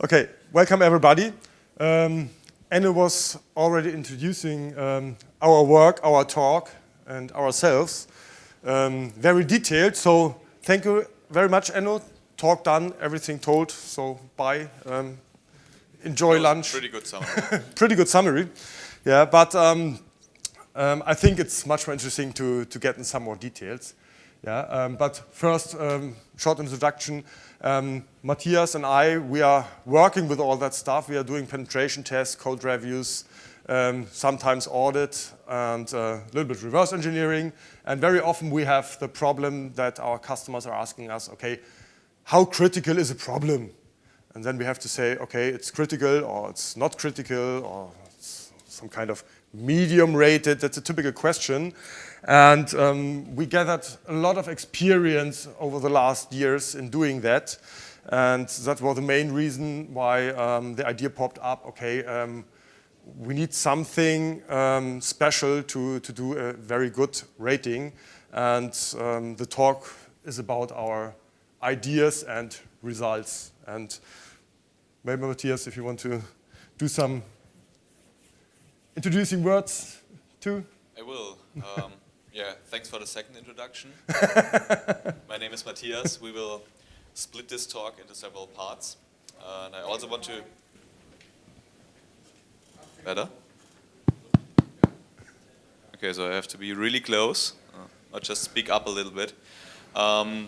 Okay, welcome everybody. Enno was already introducing our work, our talk, and ourselves. Very detailed, so thank you very much, Enno. Talk done, everything told, so bye. Enjoy lunch. Pretty good summary. Pretty good summary, yeah, but I think it's much more interesting to get in some more details. Yeah, but first, short introduction. Matthias and I, we are working with all that stuff. We are doing penetration tests, code reviews, sometimes audit, and a little bit reverse engineering. And very often we have the problem that our customers are asking us, okay, how critical is a problem? And then we have to say, okay, it's critical, or it's not critical, or it's some kind of medium rated. That's a typical question. And we gathered a lot of experience over the last years in doing that. And that was the main reason why the idea popped up, okay, we need something special to do a very good rating. And the talk is about our ideas and results. And maybe Matthias, if you want to do some introducing words too. I will. Yeah, thanks for the second introduction. My name is Matthias. We will split this talk into several parts. And I also want to... Better? Okay, so I have to be really close, not just speak up a little bit. I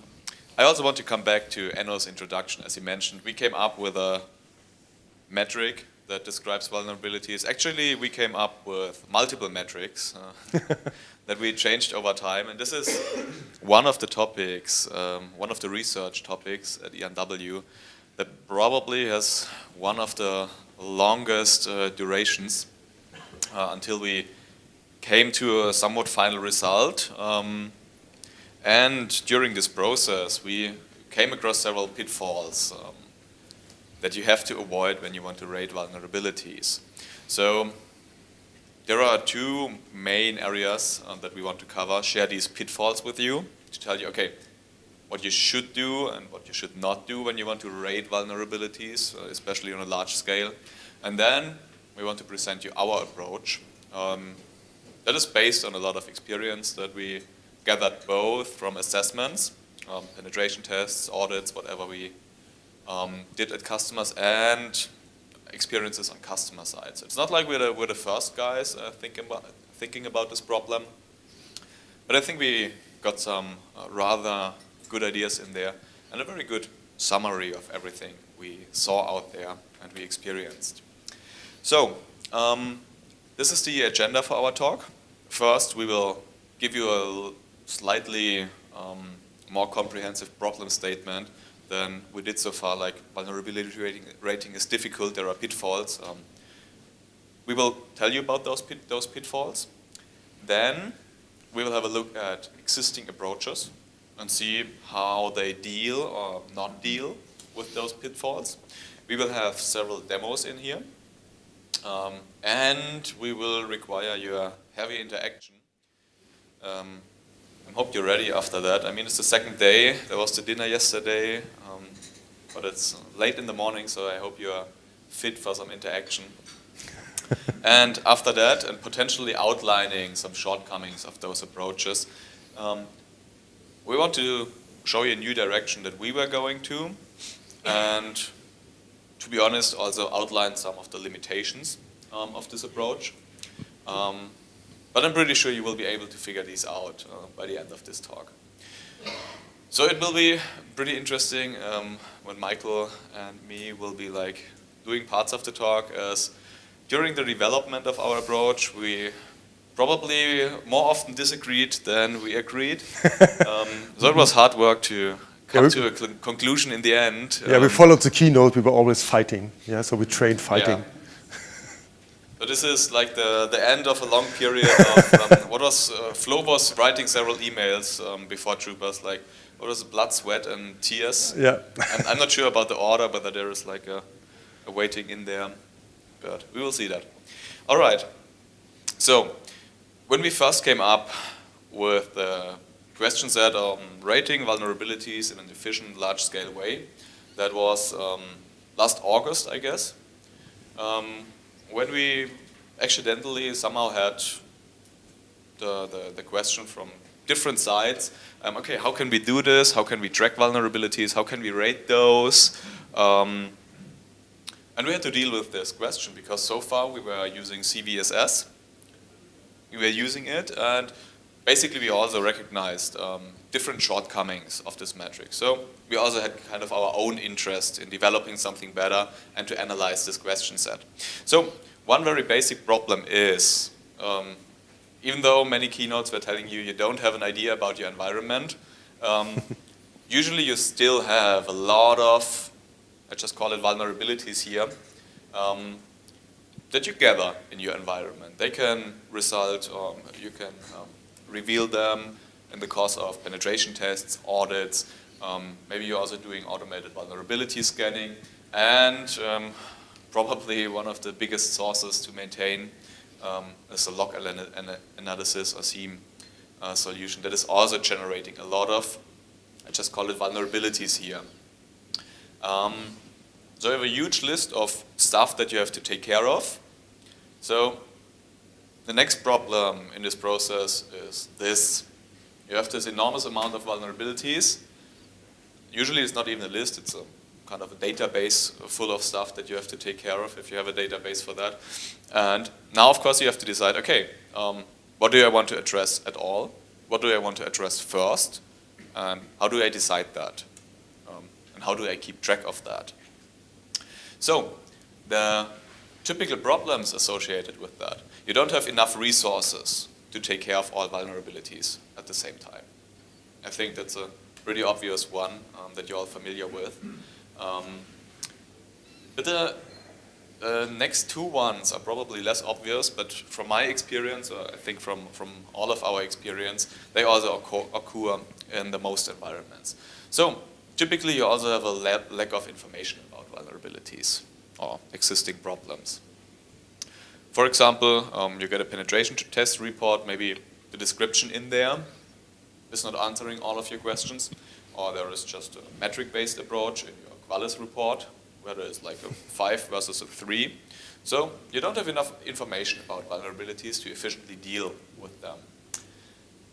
also want to come back to Enno's introduction. As he mentioned, we came up with a metric that describes vulnerabilities. Actually, we came up with multiple metrics that we changed over time. And this is one of the topics, one of the research topics at ERW that probably has one of the longest durations until we came to a somewhat final result. And during this process, we came across several pitfalls that you have to avoid when you want to rate vulnerabilities. So there are two main areas that we want to cover, share these pitfalls with you, to tell you, okay, what you should do and what you should not do when you want to rate vulnerabilities, especially on a large scale. And then we want to present you our approach. That is based on a lot of experience that we gathered both from assessments, penetration tests, audits, whatever we did at customers, and experiences on customer side. So it's not like we're the first guys thinking about this problem, but I think we got some rather good ideas in there and a very good summary of everything we saw out there and we experienced. So this is the agenda for our talk. First, we will give you a slightly more comprehensive problem statement than we did so far, like vulnerability rating is difficult, there are pitfalls. We will tell you about those pitfalls. Then we will have a look at existing approaches and see how they deal or not deal with those pitfalls. We will have several demos in here. And we will require your heavy interaction. I hope you're ready after that. I mean, it's the second day. There was the dinner yesterday, but it's late in the morning, so I hope you're fit for some interaction. And after that, and potentially outlining some shortcomings of those approaches, we want to show you a new direction that we were going to, and to be honest, also outline some of the limitations of this approach. But I'm pretty sure you will be able to figure these out by the end of this talk. So it will be pretty interesting when Michael and me will be like doing parts of the talk, as during the development of our approach, we probably more often disagreed than we agreed. So it was hard work to come to a conclusion in the end. Yeah, we followed the keynote, we were always fighting. Yeah, so we trained fighting. Yeah. So this is like the end of a long period of Flo was writing several emails before Troopers, like what was blood, sweat, and tears. Yeah. And I'm not sure about the order, whether there is like a waiting in there, but we will see that. All right. So when we first came up with the question set on rating vulnerabilities in an efficient, large-scale way, that was last August, I guess, when we accidentally somehow had the question from different sides, okay, how can we do this? How can we track vulnerabilities? How can we rate those? And we had to deal with this question because so far we were using CBSS. We were using it, and basically we also recognized different shortcomings of this metric. So we also had kind of our own interest in developing something better and to analyze this question set. So one very basic problem is, even though many keynotes were telling you don't have an idea about your environment, usually you still have a lot of, I just call it vulnerabilities here, that you gather in your environment. They can result, you can reveal them in the course of penetration tests, audits. Maybe you're also doing automated vulnerability scanning, and probably one of the biggest sources to maintain is a log analysis or SIEM solution that is also generating a lot of, I just call it vulnerabilities here. So you have a huge list of stuff that you have to take care of. So the next problem in this process is this. You have this enormous amount of vulnerabilities. Usually it's not even a list, it's a kind of a database full of stuff that you have to take care of if you have a database for that. And now, of course, you have to decide, okay, what do I want to address at all? What do I want to address first? And how do I decide that? And how do I keep track of that? So the typical problems associated with that. You don't have enough resources to take care of all vulnerabilities at the same time. I think that's a pretty obvious one that you're all familiar with. But the next two ones are probably less obvious, but from my experience, or I think from all of our experience, they also occur in the most environments. So typically you also have a lack of information about vulnerabilities or existing problems. For example, you get a penetration test report, maybe the description in there is not answering all of your questions, or there is just a metric-based approach in your Qualys report, where there is like a 5 versus a 3. So you don't have enough information about vulnerabilities to efficiently deal with them.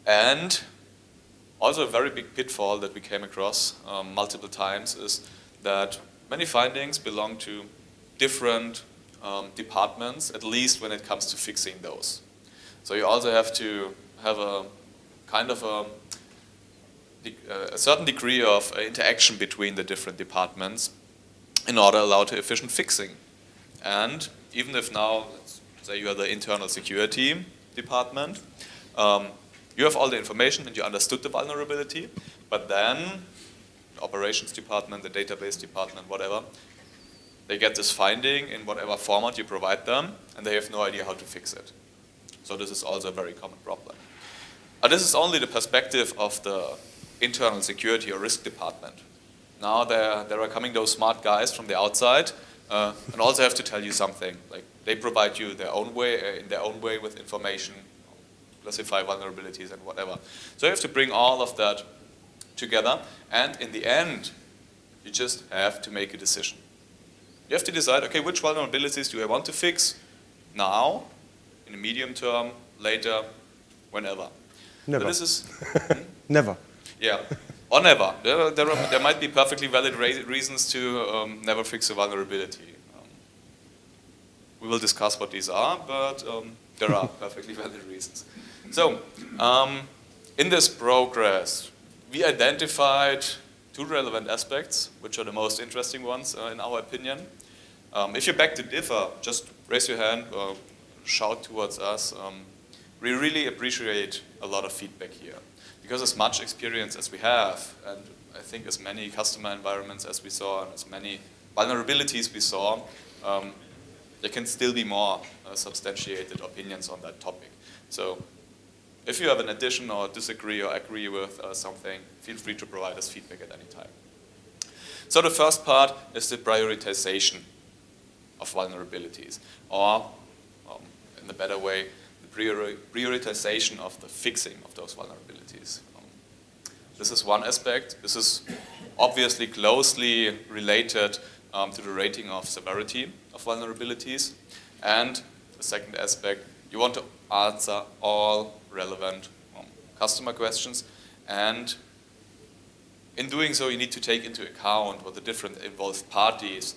And also a very big pitfall that we came across multiple times is that many findings belong to different departments, at least when it comes to fixing those. So you also have to have a kind of a certain degree of interaction between the different departments in order to allow to efficient fixing. And even if now, let's say you are the internal security department, you have all the information and you understood the vulnerability, but then the operations department, the database department, whatever, they get this finding in whatever format you provide them, and they have no idea how to fix it. So this is also a very common problem. This is only the perspective of the internal security or risk department. Now there are coming those smart guys from the outside and also have to tell you something. Like they provide you their own way, in their own way with information, classify vulnerabilities and whatever. So you have to bring all of that together, and in the end, you just have to make a decision. You have to decide, okay, which vulnerabilities do I want to fix now, in the medium term, later, whenever. Never. So this is Never. Yeah, or never. There might be perfectly valid reasons to never fix a vulnerability. We will discuss what these are, but there are perfectly valid reasons. So, in this progress, we identified two relevant aspects, which are the most interesting ones in our opinion. If you beg to differ, just raise your hand or shout towards us. We really appreciate a lot of feedback here. Because as much experience as we have, and I think as many customer environments as we saw, and as many vulnerabilities we saw, there can still be more substantiated opinions on that topic. So if you have an addition or disagree or agree with something, feel free to provide us feedback at any time. So the first part is the prioritization of vulnerabilities, or in a better way, prioritization of the fixing of those vulnerabilities. This is one aspect. This is obviously closely related to the rating of severity of vulnerabilities. And the second aspect, you want to answer all relevant customer questions. And in doing so, you need to take into account what the different involved parties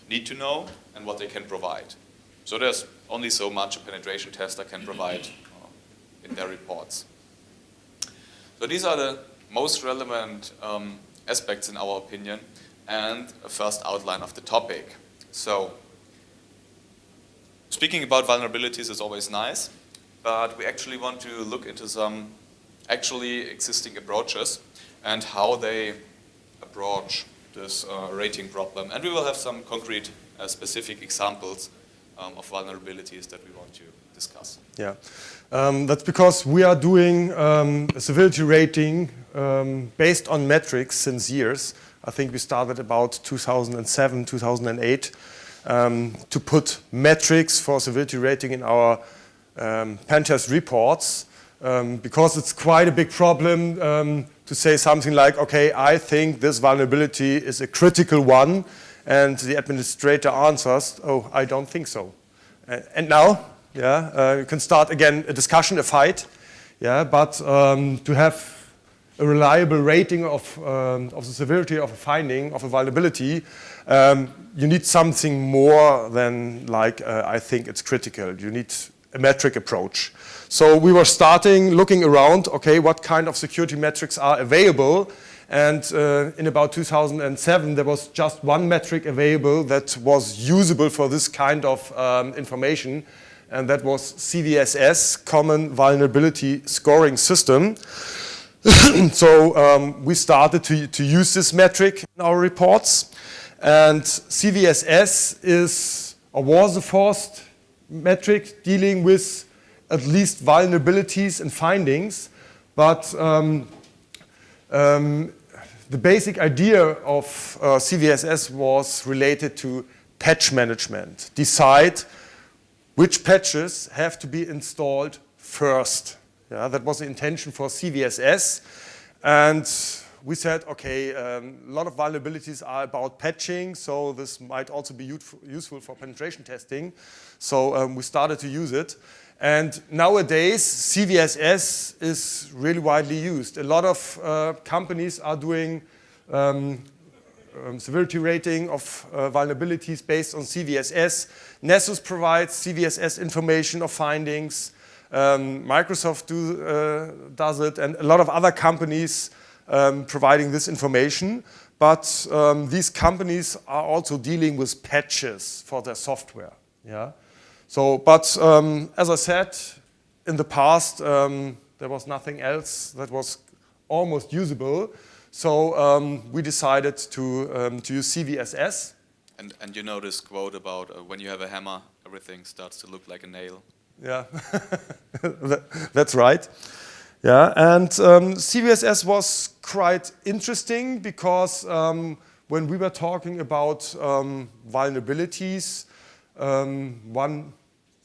need to know and what they can provide. So there's only so much a penetration tester can provide in their reports. So these are the most relevant aspects in our opinion, and a first outline of the topic. So speaking about vulnerabilities is always nice, but we actually want to look into some actually existing approaches and how they approach this rating problem. And we will have some concrete specific examples of vulnerabilities that we want to discuss. Yeah, that's because we are doing a severity rating based on metrics since years. I think we started about 2007, 2008 to put metrics for severity rating in our pen test reports because it's quite a big problem to say something like, okay, I think this vulnerability is a critical one, and the administrator answers, oh, I don't think so. And now, you can start again a discussion, a fight, but to have a reliable rating of the severity of a finding, of a vulnerability, you need something more than like, I think it's critical. You need a metric approach. So we were looking around, okay, what kind of security metrics are available? And in about 2007, there was just one metric available that was usable for this kind of information, and that was CBSS, Common Vulnerability Scoring System. So we started to use this metric in our reports, and CBSS is or was the first metric dealing with at least vulnerabilities and findings, but the basic idea of CBSS was related to patch management. Decide which patches have to be installed first. That was the intention for CBSS. And we said, okay, a lot of vulnerabilities are about patching, so this might also be useful for penetration testing. So we started to use it. And nowadays, CBSS is really widely used. A lot of companies are doing severity rating of vulnerabilities based on CBSS. Nessus provides CBSS information of findings. Microsoft does it, and a lot of other companies providing this information. But these companies are also dealing with patches for their software. So, but as I said, in the past, there was nothing else that was almost usable. So we decided to use CBSS. And you know this quote about when you have a hammer, everything starts to look like a nail. Yeah, that's right. Yeah, and CBSS was quite interesting because when we were talking about vulnerabilities, one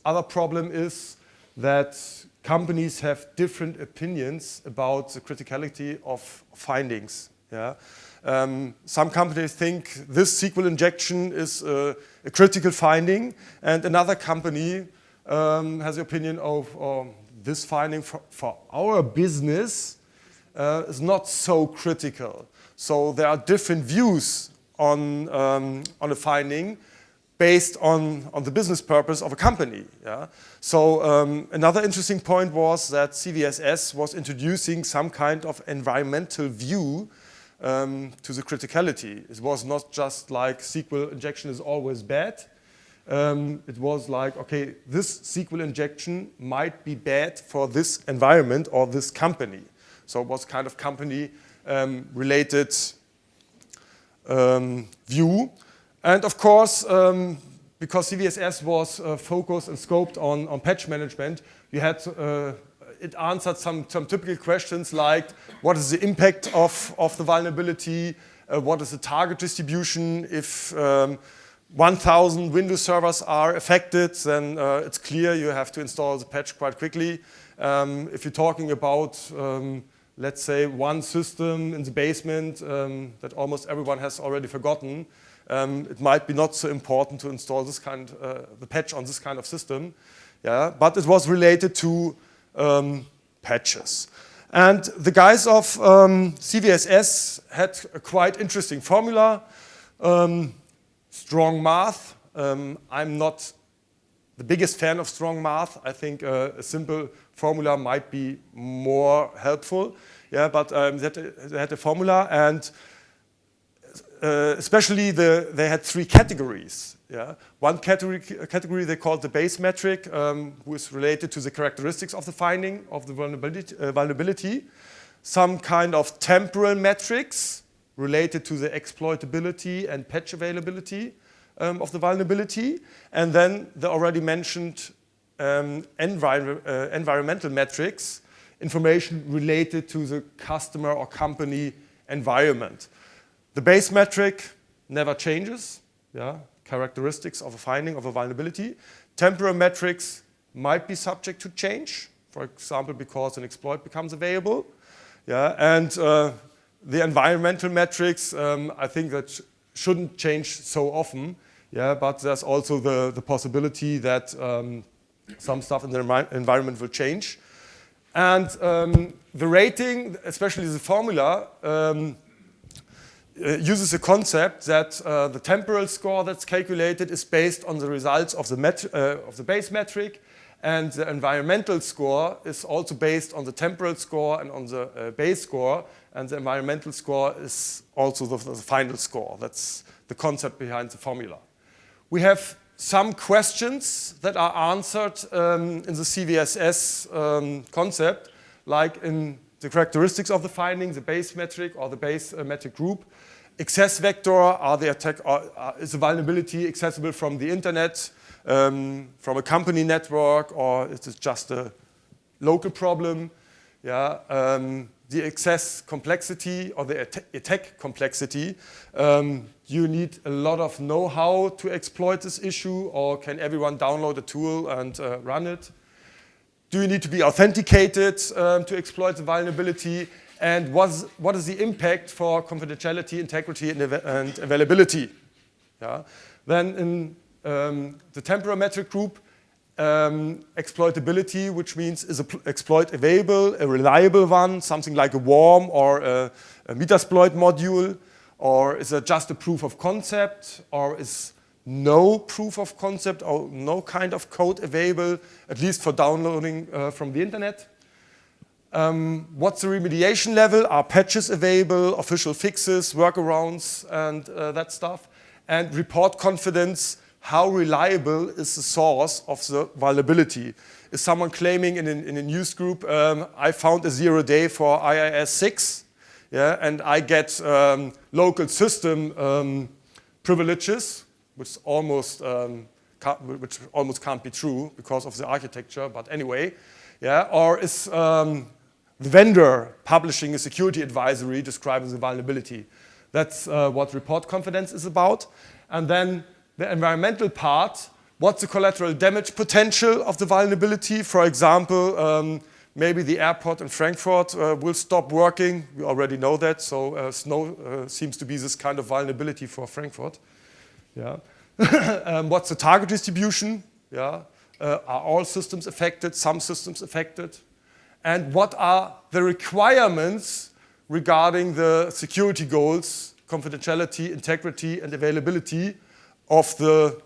other problem is that companies have different opinions about the criticality of findings. Some companies think this SQL injection is a critical finding, and another company has the opinion of this finding for our business is not so critical. So there are different views on a finding based on the business purpose of a company. So another interesting point was that CBSS was introducing some kind of environmental view to the criticality. It was not just like SQL injection is always bad. It was like, okay, this SQL injection might be bad for this environment or this company. So it was kind of company related view. And of course, because CBSS was focused and scoped on patch management, you had it answered some typical questions like, what is the impact of the vulnerability? What is the target distribution? If 1,000 Windows servers are affected, then it's clear you have to install the patch quite quickly. If you're talking about let's say, one system in the basement that almost everyone has already forgotten, it might be not so important to install this kind, the patch on this kind of system. Yeah, but it was related to patches. And the guys of CBSS had a quite interesting formula, strong math. I'm not the biggest fan of strong math. I think a simple formula might be more helpful. Yeah, but they had a formula, and especially they had three categories. Yeah, one category they called the base metric, who is related to the characteristics of the finding of the vulnerability. Some kind of temporal metrics related to the exploitability and patch availability of the vulnerability, and then the already mentioned environmental metrics, information related to the customer or company environment. The base metric never changes, yeah, characteristics of a finding of a vulnerability. Temporal metrics might be subject to change, for example, because an exploit becomes available. Yeah, and the environmental metrics, I think that shouldn't change so often, yeah, but there's also the possibility that some stuff in the environment will change. And the rating, especially the formula, uses a concept that the temporal score that's calculated is based on the results of the base metric, and the environmental score is also based on the temporal score and on the base score, and the environmental score is also the final score. That's the concept behind the formula. We have some questions that are answered in the CBSS concept, like in the characteristics of the finding, the base metric or the base metric group. Access vector, is the vulnerability accessible from the internet, from a company network, or is it just a local problem? Yeah, the access complexity or the attack complexity. You need a lot of know-how to exploit this issue, or can everyone download a tool and run it? Do you need to be authenticated to exploit the vulnerability? And what is the impact for confidentiality, integrity, and availability? Yeah. Then in the temporal metric group, exploitability, which means is an exploit available, a reliable one, something like a worm or a Metasploit module, or is it just a proof of concept, or is no proof of concept or no kind of code available, at least for downloading from the internet? What's the remediation level? Are patches available, official fixes, workarounds, and that stuff? And report confidence, how reliable is the source of the vulnerability? Is someone claiming in a news group, I found a 0-day for IIS 6, yeah, and I get local system privileges, which almost can't be true because of the architecture, but anyway, yeah, or is the vendor publishing a security advisory describing the vulnerability? That's what report confidence is about. And then the environmental part, what's the collateral damage potential of the vulnerability? For example, maybe the airport in Frankfurt will stop working. We already know that, so snow seems to be this kind of vulnerability for Frankfurt. Yeah. What's the target distribution? Yeah. Are all systems affected, some systems affected? And what are the requirements regarding the security goals, confidentiality, integrity, and availability of the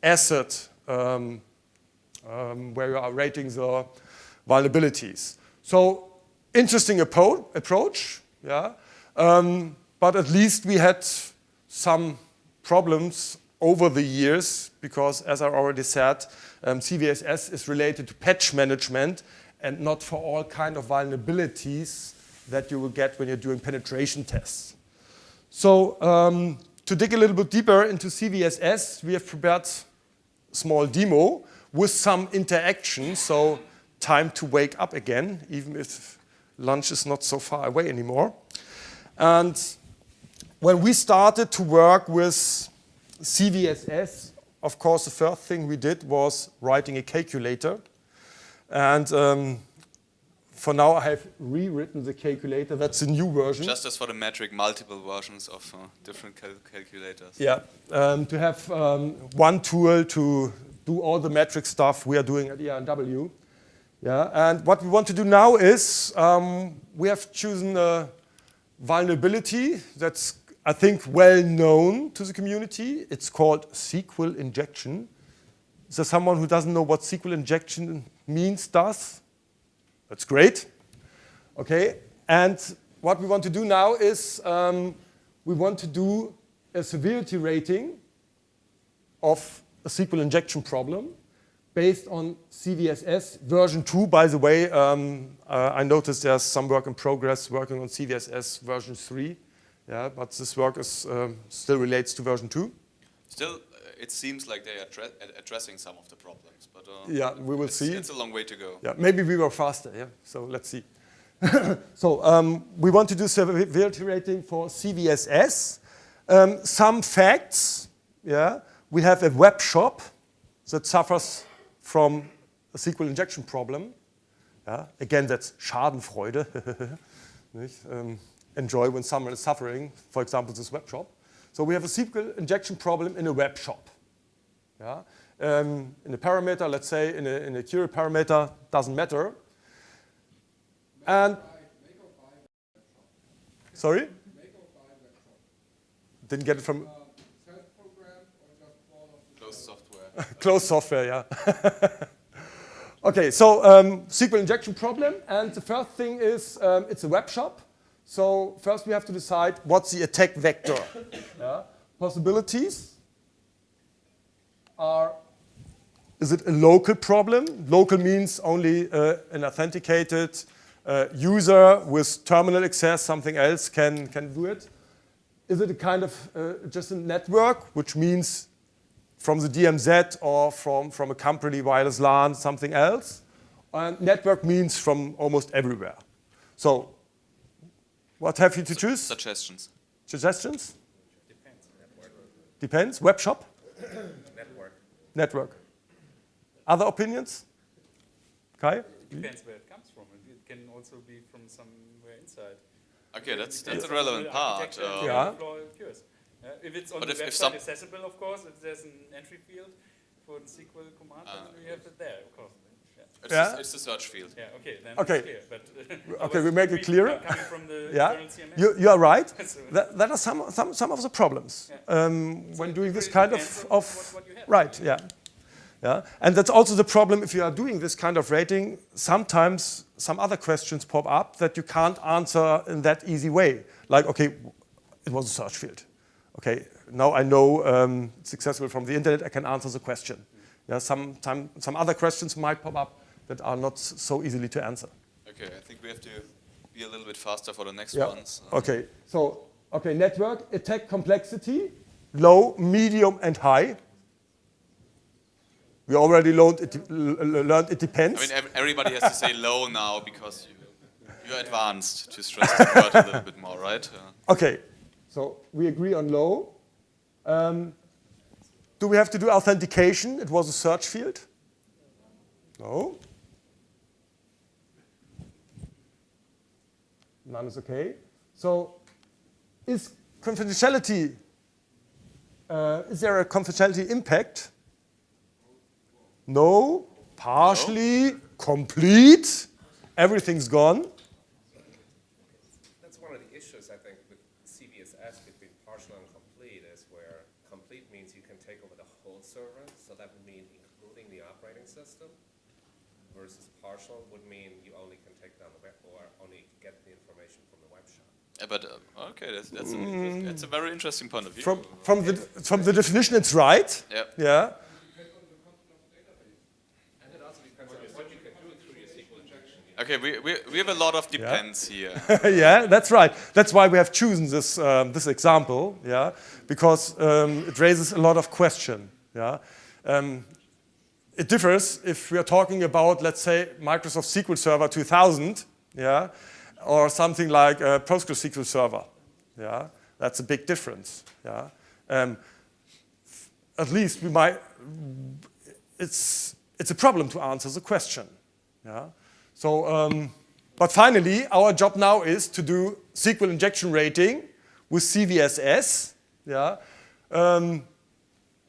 asset where you are rating the vulnerabilities? So, interesting approach, yeah. But at least we had some problems over the years because, as I already said, CBSS is related to patch management and not for all kind of vulnerabilities that you will get when you're doing penetration tests. So to dig a little bit deeper into CBSS, we have prepared a small demo with some interaction, so time to wake up again, even if lunch is not so far away anymore. And when we started to work with CBSS, of course, the first thing we did was writing a calculator. And for now, I have rewritten the calculator. That's the new version. Just as for the metric, multiple versions of different calculators. Yeah, to have one tool to do all the metric stuff we are doing at ERW. Yeah, and what we want to do now is we have chosen a vulnerability that's, I think, well known to the community. It's called SQL injection. Is there someone who doesn't know what SQL injection means, does? That's great. Okay, and what we want to do now is we want to do a severity rating of a SQL injection problem based on CBSS version 2. By the way, I noticed there's some work in progress working on CBSS version 3. Yeah, but this work is, still relates to version 2. Still, it seems like they are addressing some of the problems, but yeah, we will see. It's a long way to go. Yeah, maybe we were faster. Yeah, so let's see. So we want to do severity rating for CBSS. Some facts. Yeah, we have a web shop that suffers from a SQL injection problem. Yeah, again, that's Schadenfreude. Enjoy when someone is suffering, for example, this web shop. So we have a SQL injection problem in a web shop. Yeah? In a parameter, let's say in a query parameter, doesn't matter. And sorry? Didn't get it from Closed software. Closed software, yeah. Okay, so SQL injection problem, and the first thing is it's a web shop. So first we have to decide what's the attack vector. Yeah? Possibilities are, is it a local problem? Local means only an authenticated user with terminal access, something else can do it. Is it a kind of just a network, which means from the DMZ or from a company, wireless LAN, something else? And network means from almost everywhere. So what have you to choose? Suggestions. Suggestions? Depends. Network. Depends. Web shop? Network. Network. Other opinions? Kai? It depends where it comes from. It can also be from somewhere inside. Okay, that's a relevant part. Yeah. If it's on But the if website accessible, of course, if there's an entry field for the SQL command, then we have it there, of course. Yeah. It's the search field. Yeah, okay, then Okay. it's clear. But Okay, we make it clearer. Coming from the Yeah, internal CMS. you are right. So- That are some of the problems when it doing this really kind depends of on what you have. right. Yeah, yeah, and that's also the problem if you are doing this kind of rating. Sometimes some other questions pop up that you can't answer in that easy way. Like, okay, it was a search field. Okay, now I know it's accessible from the internet. I can answer the question. Yeah, some other questions might pop up that are not so easily to answer. Okay, I think we have to be a little bit faster for the next Yeah. ones. Okay. So, okay, network attack complexity, low, medium, and high. We already learned it depends. I mean, everybody has to say low now because you're advanced to stress the word a little bit more, right? Okay. So we agree on low. Do we have to do authentication? It was a search field. No. None is okay. So is confidentiality, is there a confidentiality impact? No. Partially, complete, everything's gone. That's one of the issues, I think, with CBSS between partial and complete is where complete means you can take over the whole server, so that would mean including the operating system, versus partial would mean you only can take down the web or only get the information from the web shop. But okay, that's a very interesting point of view. From the definition, it's right. Yeah. Yeah. And it also depends on what you can do through your SQL injection. Okay, we have a lot of depends here. Yeah, that's right. That's why we have chosen this this example. Yeah, because it raises a lot of question. Yeah. It differs if we are talking about, let's say, Microsoft SQL Server 2000. Yeah. Or something like a PostgreSQL Server. Yeah, that's a big difference. Yeah, at least we might. It's a problem to answer the question. Yeah, so But finally, our job now is to do SQL injection rating with CBSS. Yeah.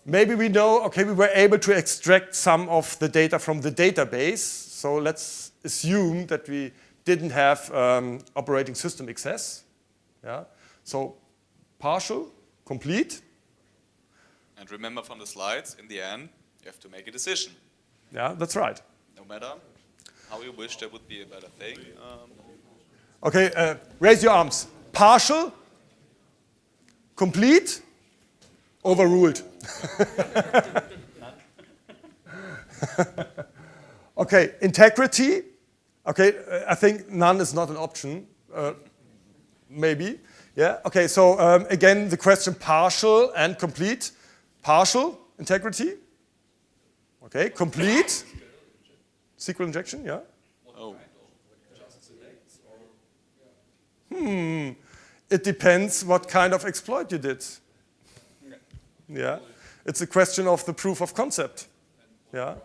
Maybe we know, okay, we were able to extract some of the data from the database. So let's assume that we didn't have operating system access. Yeah. So partial, complete. And remember from the slides, in the end, you have to make a decision. Yeah, that's right. No matter how you wish there would be a better thing. Okay, raise your arms. Partial, complete, overruled. Okay, integrity. Okay, I think none is not an option. Maybe. Yeah. Okay. So again, the question: partial and complete. Partial integrity. Okay. Complete. SQL injection. Yeah. Oh. It depends what kind of exploit you did. Yeah. It's a question of the proof of concept. Yeah.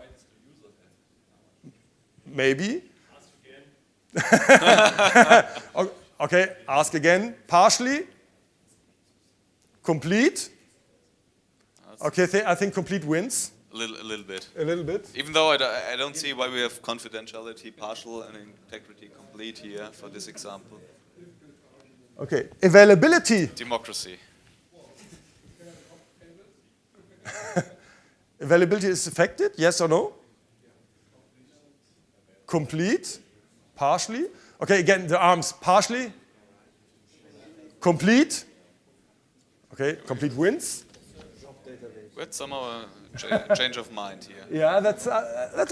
Maybe. Okay, ask again. Partially. Complete. Okay, I think complete wins. A little bit. A little bit. Even though I don't see why we have confidentiality partial and integrity complete here for this example. Okay, availability. Democracy. Availability is affected, yes or no? Complete. Partially. Okay, again, the arms partially. Complete. Okay, complete wins. We had somehow a change of mind here. Yeah, that's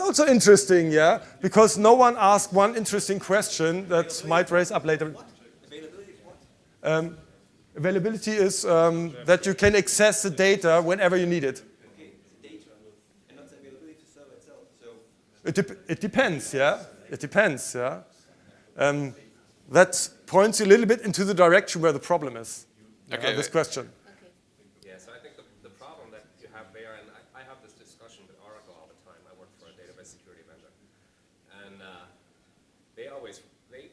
also interesting, yeah, because no one asked one interesting question that might raise up later. Availability is what? Availability is that you can access the data whenever you need it. Okay, the data and not the availability to server itself. So It depends, yeah. It depends, yeah. That points you a little bit into the direction where the problem is. Okay. This question. Yeah, so I think the problem that you have there, and I have this discussion with Oracle all the time. I work for a database security vendor. And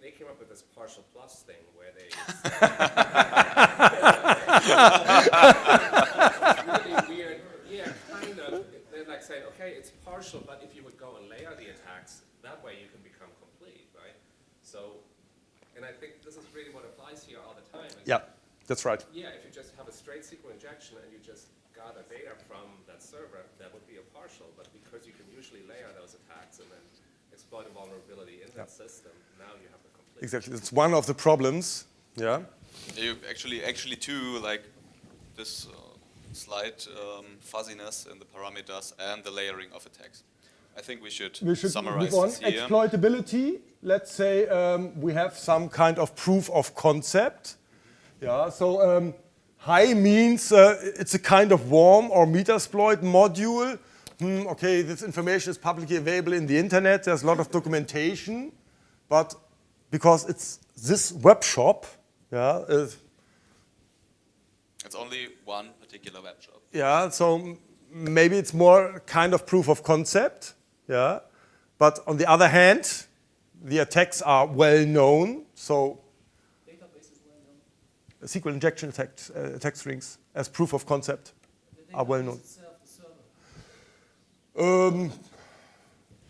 they came up with this partial plus thing where they really weird, yeah, kind of. They're like saying, okay, it's partial, but if you would go and layer the attacks, that way you can become complete, right? So, and I think this is really what applies here all the time. Yeah, that's right. Yeah, if you just have a straight SQL injection and you just gather data from that server, that would be a partial, but because you can usually layer those attacks and then exploit a vulnerability in that system, now you have a complete. Exactly, it's one of the problems. Yeah. You actually too, like this slight fuzziness in the parameters and the layering of attacks. I think we should summarize move on. this here. Exploitability. Let's say we have some kind of proof of concept. Yeah. So high means it's a kind of worm or metasploit module. Okay, this information is publicly available in the internet. There's a lot of documentation, but because it's this web shop, yeah. It's only one particular web shop. Yeah, so maybe it's more kind of proof of concept, yeah. But on the other hand, the attacks are well known, so database is well known. SQL injection attack strings as proof of concept are well known. Itself, the server.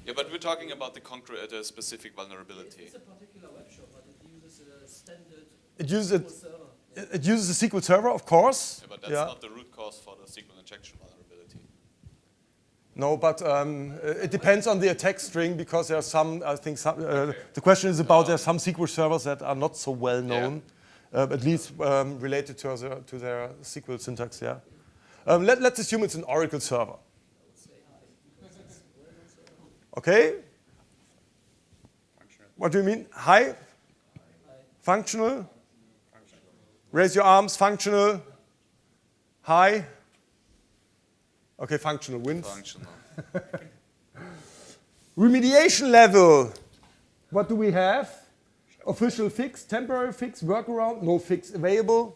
Yeah, but we're talking about the concrete, specific vulnerability. It's a particular web shop, but it uses a standard It uses SQL server. it uses a SQL server, of course. Yeah, but that's not the root cause for the SQL injection vulnerability. No, but it depends on the attack string because there are some. I think some, the question is about there are some SQL servers that are not so well known, at least related to their SQL syntax. Yeah. Let's assume it's an Oracle server. Okay. What do you mean? High? Functional? Raise your arms. Functional. High. Okay, functional wins. Functional. Remediation level. What do we have? Official fix, temporary fix, workaround, no fix available.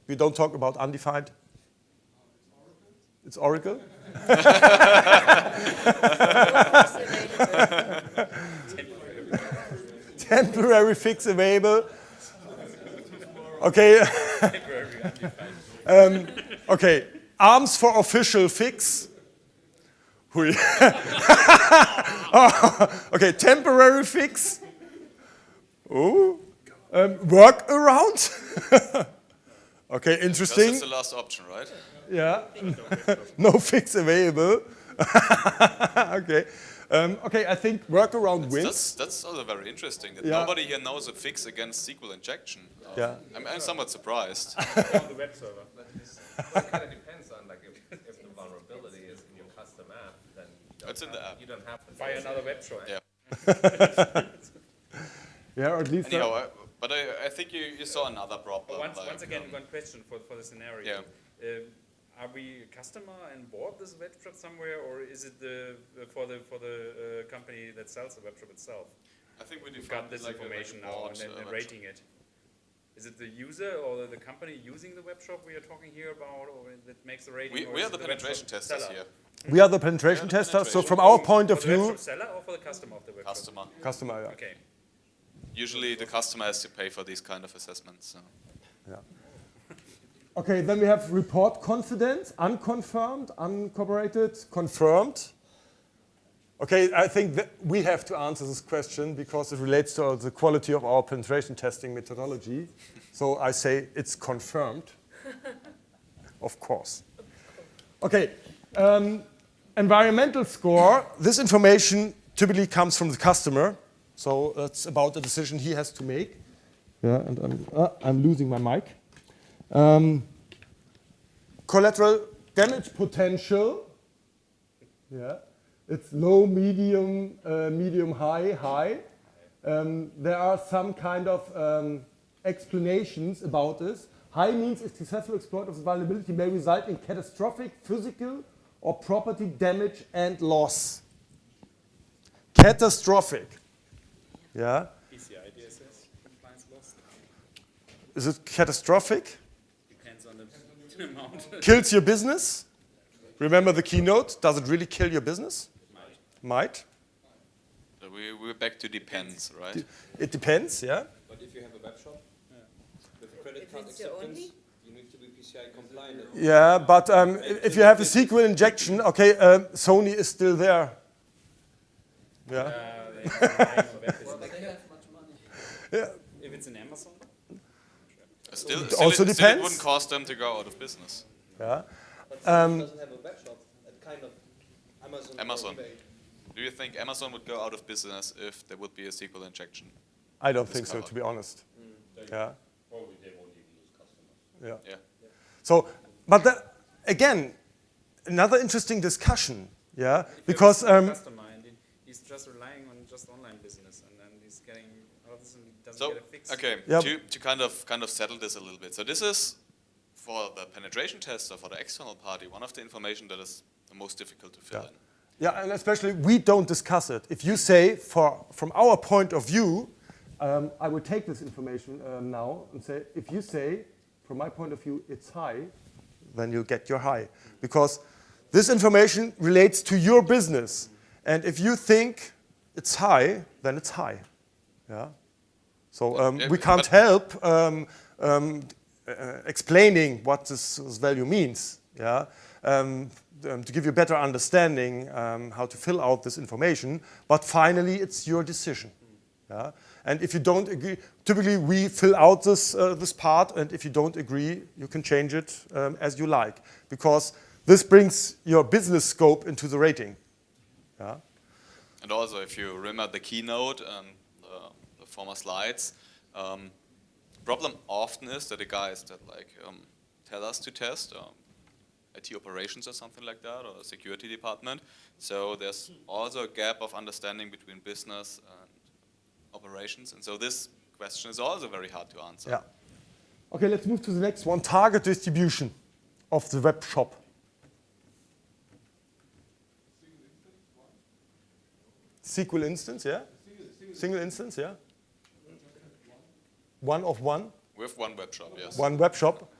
We don't talk about undefined. It's Oracle. temporary fix available. Okay. Okay. Arms for official fix. Hui. Okay, temporary fix. Oh. Workaround. Okay, interesting. That's the last option, right? Yeah. No fix available. Okay. Okay, I think workaround wins. That's also very interesting. That Yeah. nobody here knows a fix against SQL injection. Yeah. I'm somewhat surprised. On the web server. But it kind of depends on like if the vulnerability is in your custom app, then It's in the app. you don't have to Buy another web shop. Yeah. Yeah, or at least. Anyhow, but I think you saw another problem. But like, once again, one question for the scenario. Yeah. Are we a customer and bought this web shop somewhere, or is it for the company that sells the web shop itself? I think we We've defined got this like information a now board, and then web rating it. Is it the user or the company using the web shop we are talking here about, or that makes the rating? or We is are it the web penetration shop testers seller? here. We are the penetration Yeah, the testers. So penetration. from our point of For the web view, shop seller or for the customer of the web shop? Customer. customer. Yeah. Okay. Usually the customer has to pay for these kind of assessments. So. Yeah. Okay, then we have report confidence, unconfirmed, uncorroborated, confirmed. Okay, I think that we have to answer this question because it relates to the quality of our penetration testing methodology. So I say it's confirmed. Of course. Okay, environmental score. This information typically comes from the customer. So it's about the decision he has to make. Yeah, and I'm losing my mic. Collateral damage potential. Yeah, it's low, medium, medium, high, high. There are some kind of explanations about this. High means a successful exploit of the vulnerability may result in catastrophic physical or property damage and loss. Catastrophic. Yeah. PCI DSS compliance loss Is it catastrophic? depends on the amount. Kills your business? Remember the keynote? Does it really kill your business? Might. So we're back to depends, right? It depends, yeah. But if you have a web shop with credit If card it's your acceptance, only? you need to be PCI compliant. Yeah, but if you have a SQL injection, okay, Sony is still there. Yeah. Yeah. If it's in Amazon, Still, It also it depends. wouldn't cause them to go out of business. Yeah. But Sony doesn't have a web shop. It kind of Amazon. or eBay. Do you think Amazon would go out of business if there would be a SQL injection? I don't think so, to be honest. Yeah. Probably they won't even use customers. Yeah. Yeah. So, but again, another interesting discussion. Yeah, because customer and he's just relying on just online business, and then he's getting all of this and he doesn't So get a fix. okay, Yep. to kind of settle this a little bit. So this is for the penetration tester, for the external party, one of the information that is the most difficult to fill Yeah. in. yeah, and especially we don't discuss it. If you say, from our point of view, I will take this information now and say, if you say, from my point of view, it's high, then you get your high. Because this information relates to your business. And if you think it's high, then it's high. Yeah. So we can't help explaining what this value means. Yeah. To give you a better understanding how to fill out this information. But finally, it's your decision. Yeah? And if you don't agree, typically we fill out this part, and if you don't agree, you can change it as you like, because this brings your business scope into the rating. Yeah? And also, if you remember the keynote and the former slides, problem often is that the guys that tell us to test, IT operations or something like that, or a security department. So there's also a gap of understanding between business and operations. And so this question is also very hard to answer. Yeah. Okay, let's move to the next one, target distribution of the web shop. SQL instance, yeah? Single instance, yeah? One of one? With one web shop, yes. One web shop.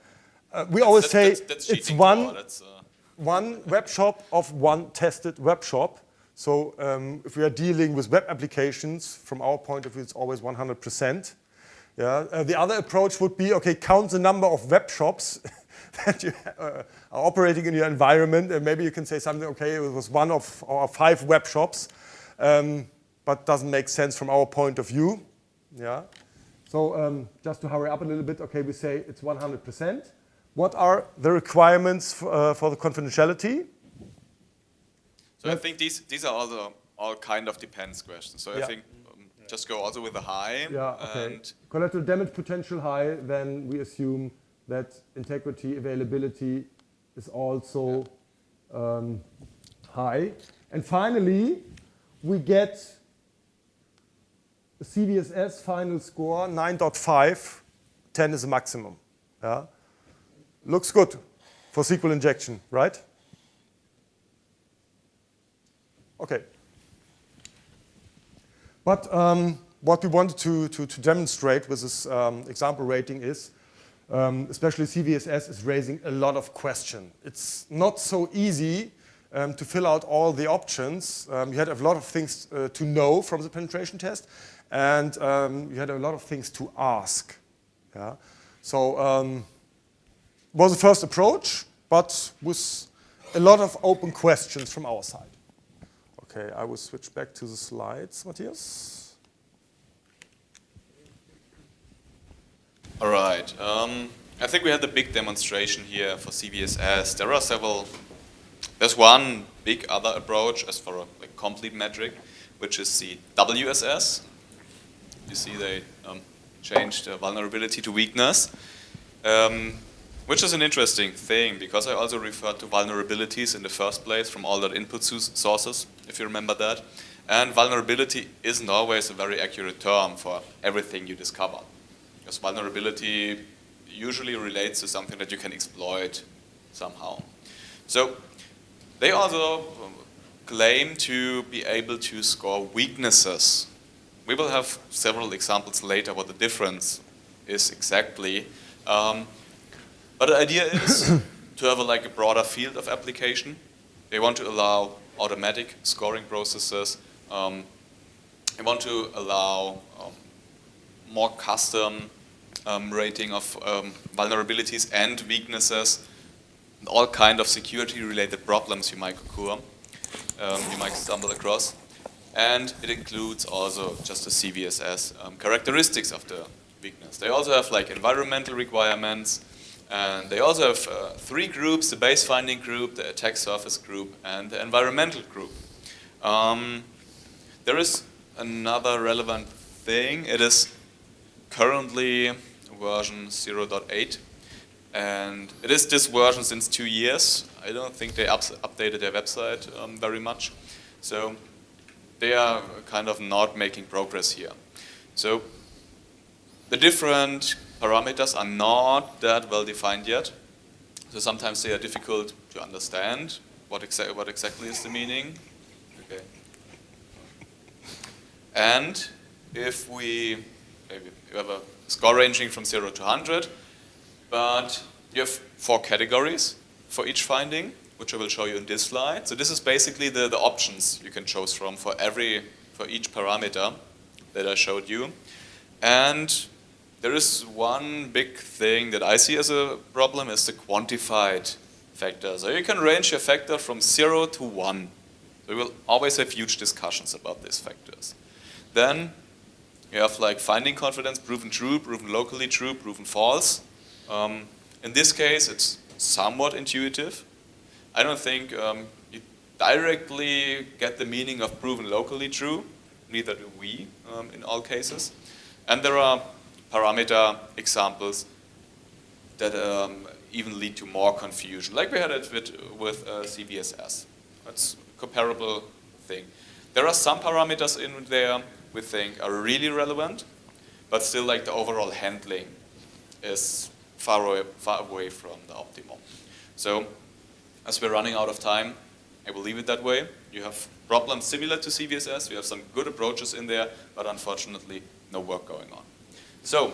We always say that's it's cheating one, power. That's, one web shop of one tested web shop. So if we are dealing with web applications, from our point of view, it's always 100%. Yeah. The other approach would be, okay, count the number of web shops that you are operating in your environment, and maybe you can say something, okay, it was 1 of our 5 web shops, but doesn't make sense from our point of view. Yeah. So just to hurry up a little bit, okay, we say it's 100%. What are the requirements for the confidentiality? So I think these are all kind of depends questions. So I think just go also with the high. Yeah, okay. And collateral damage potential high, then we assume that integrity, availability is also high. And finally, we get a CBSS final score, 9.5, 10 is the maximum. Yeah? Looks good for SQL injection, right? Okay. But what we wanted to demonstrate with this example rating is, especially CBSS is raising a lot of questions. It's not so easy to fill out all the options. You had a lot of things to know from the penetration test, and you had a lot of things to ask. Yeah? So it was the first approach, but with a lot of open questions from our side. Okay, I will switch back to the slides, Matthias. all right. I think we had the big demonstration here for CBSS. There are several. There's one big other approach as for a complete metric, which is the WSS. You see they changed vulnerability to weakness, which is an interesting thing because I also referred to vulnerabilities in the first place from all the input sources, if you remember that. And vulnerability isn't always a very accurate term for everything you discover. Because vulnerability usually relates to something that you can exploit somehow. So they also claim to be able to score weaknesses. We will have several examples later what the difference is exactly. But the idea is to have a broader field of application. They want to allow automatic scoring processes. They want to allow more custom rating of vulnerabilities and weaknesses, and all kind of security-related problems you might occur, you might stumble across. And it includes also just the CBSS characteristics of the weakness. They also have environmental requirements, and they also have 3 groups: the base finding group, the attack surface group, and the environmental group. There is another relevant thing. It is currently version 0.8, and it is this version since 2 years. I don't think they updated their website very much. So they are kind of not making progress here. So the different parameters are not that well defined yet. So sometimes they are difficult to understand what exactly is the meaning. Okay. And if we have a score ranging from 0 to 100, but you have 4 categories for each finding, which I will show you in this slide. So this is basically the options you can choose from for each parameter that I showed you. And there is one big thing that I see as a problem is the quantified factor. So you can range your factor from 0 to 1. So we will always have huge discussions about these factors. Then you have finding confidence, proven true, proven locally true, proven false. In this case, it's somewhat intuitive. I don't think you directly get the meaning of proven locally true, neither do we in all cases. And there are parameter examples that even lead to more confusion, like we had it with CBSS. That's a comparable thing. There are some parameters in there we think are really relevant, but still the overall handling is far away from the optimum. So as we're running out of time, I will leave it that way. You have problems similar to CBSS. We have some good approaches in there, but unfortunately, no work going on. So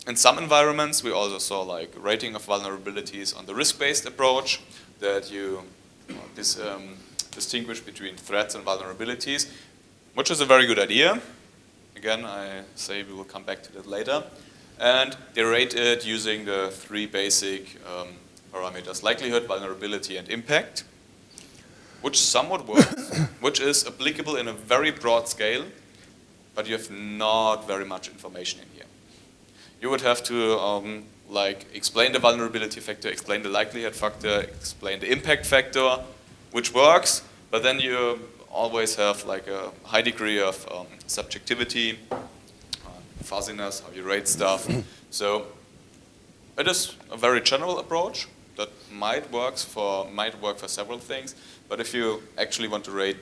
in some environments, we also saw rating of vulnerabilities on the risk-based approach, that you distinguish between threats and vulnerabilities, which is a very good idea. Again, I say we will come back to that later. And they rate it using the 3 basic parameters: likelihood, vulnerability, and impact, which somewhat works, which is applicable in a very broad scale, but you have not very much information in here. You would have to like explain the vulnerability factor, explain the likelihood factor, explain the impact factor, which works, but then you always have like a high degree of subjectivity, fuzziness, how you rate stuff. So it is a very general approach that might work for several things, but if you actually want to rate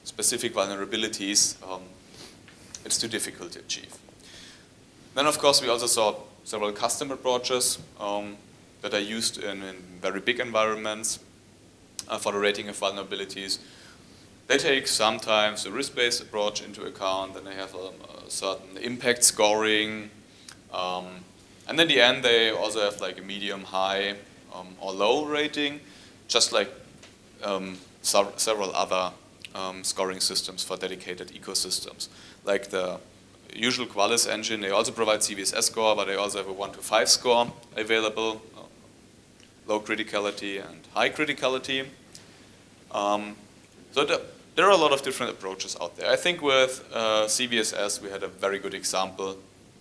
specific vulnerabilities, it's too difficult to achieve. Then, of course, we also saw several custom approaches that are used in very big environments for the rating of vulnerabilities. They take sometimes a risk-based approach into account, and they have a certain impact scoring. And in the end, they also have like a medium, high, or low rating, just like several other scoring systems for dedicated ecosystems. Like the usual Qualys engine, they also provide CBSS score, but they also have a 1 to 5 score available, low criticality and high criticality. So there are a lot of different approaches out there. I think with CBSS we had a very good example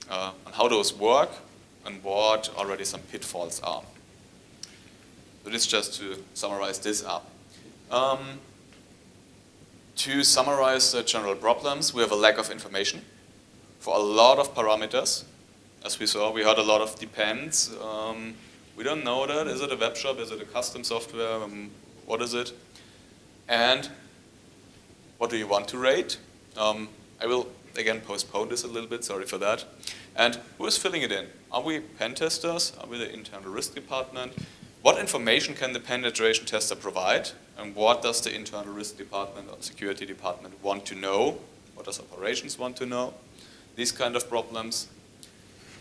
on how those work and what already some pitfalls are. So this is just to summarize this up. To summarize the general problems, we have a lack of information for a lot of parameters. As we saw, we had a lot of depends. We don't know that. Is it a web shop? Is it a custom software? What is it? And what do you want to rate? I will, again, postpone this a little bit. Sorry for that. And who is filling it in? Are we pen testers? Are we the internal risk department? What information can the penetration tester provide? And what does the internal risk department or security department want to know? What does operations want to know? These kind of problems.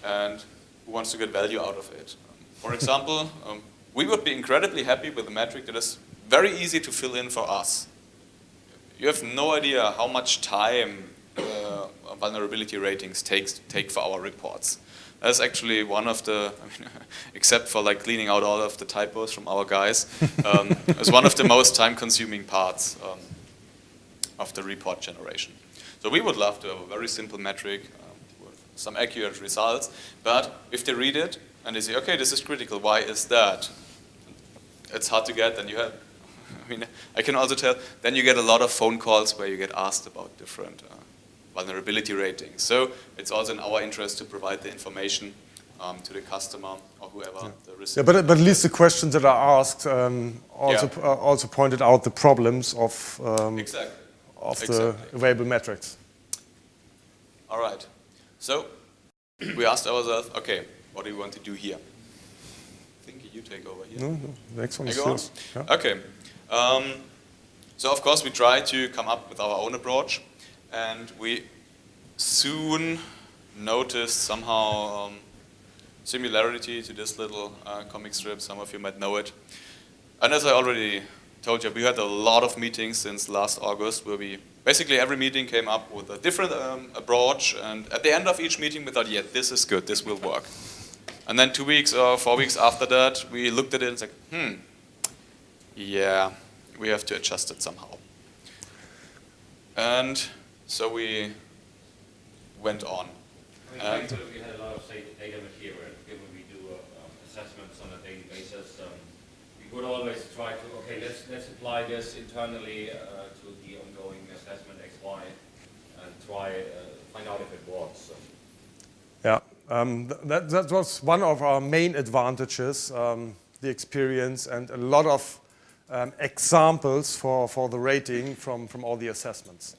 And who wants to get value out of it? For example, we would be incredibly happy with a metric that is very easy to fill in for us. You have no idea how much time vulnerability ratings take for our reports. That's actually one of the, except for like cleaning out all of the typos from our guys, is one of the most time-consuming parts of the report generation. So we would love to have a very simple metric with some accurate results, but if they read it and they say, okay, this is critical, why is that? It's hard to get, then you have, I can also tell, then you get a lot of phone calls where you get asked about different vulnerability ratings. So it's also in our interest to provide the information to the customer or whoever the risk. Yeah, but at least the questions that are asked also pointed out the problems of the available metrics. All right. So we asked ourselves, okay, what do we want to do here? I think you take over here. No, next one is yours. Yeah. Okay. So of course we try to come up with our own approach, and we soon noticed somehow similarity to this little comic strip. Some of you might know it. And as I already told you, we had a lot of meetings since last August where we basically every meeting came up with a different approach, and at the end of each meeting we thought, yeah, this is good, this will work. And then 2 weeks or 4 weeks after that, we looked at it and said, yeah, we have to adjust it somehow. And so we went on. We had a lot of data material, given we do assessments on a daily basis. We would always try to, okay, let's apply this internally to the ongoing assessment XY and try find out if it works. Yeah, that was one of our main advantages, the experience and a lot of examples for the rating from all the assessments.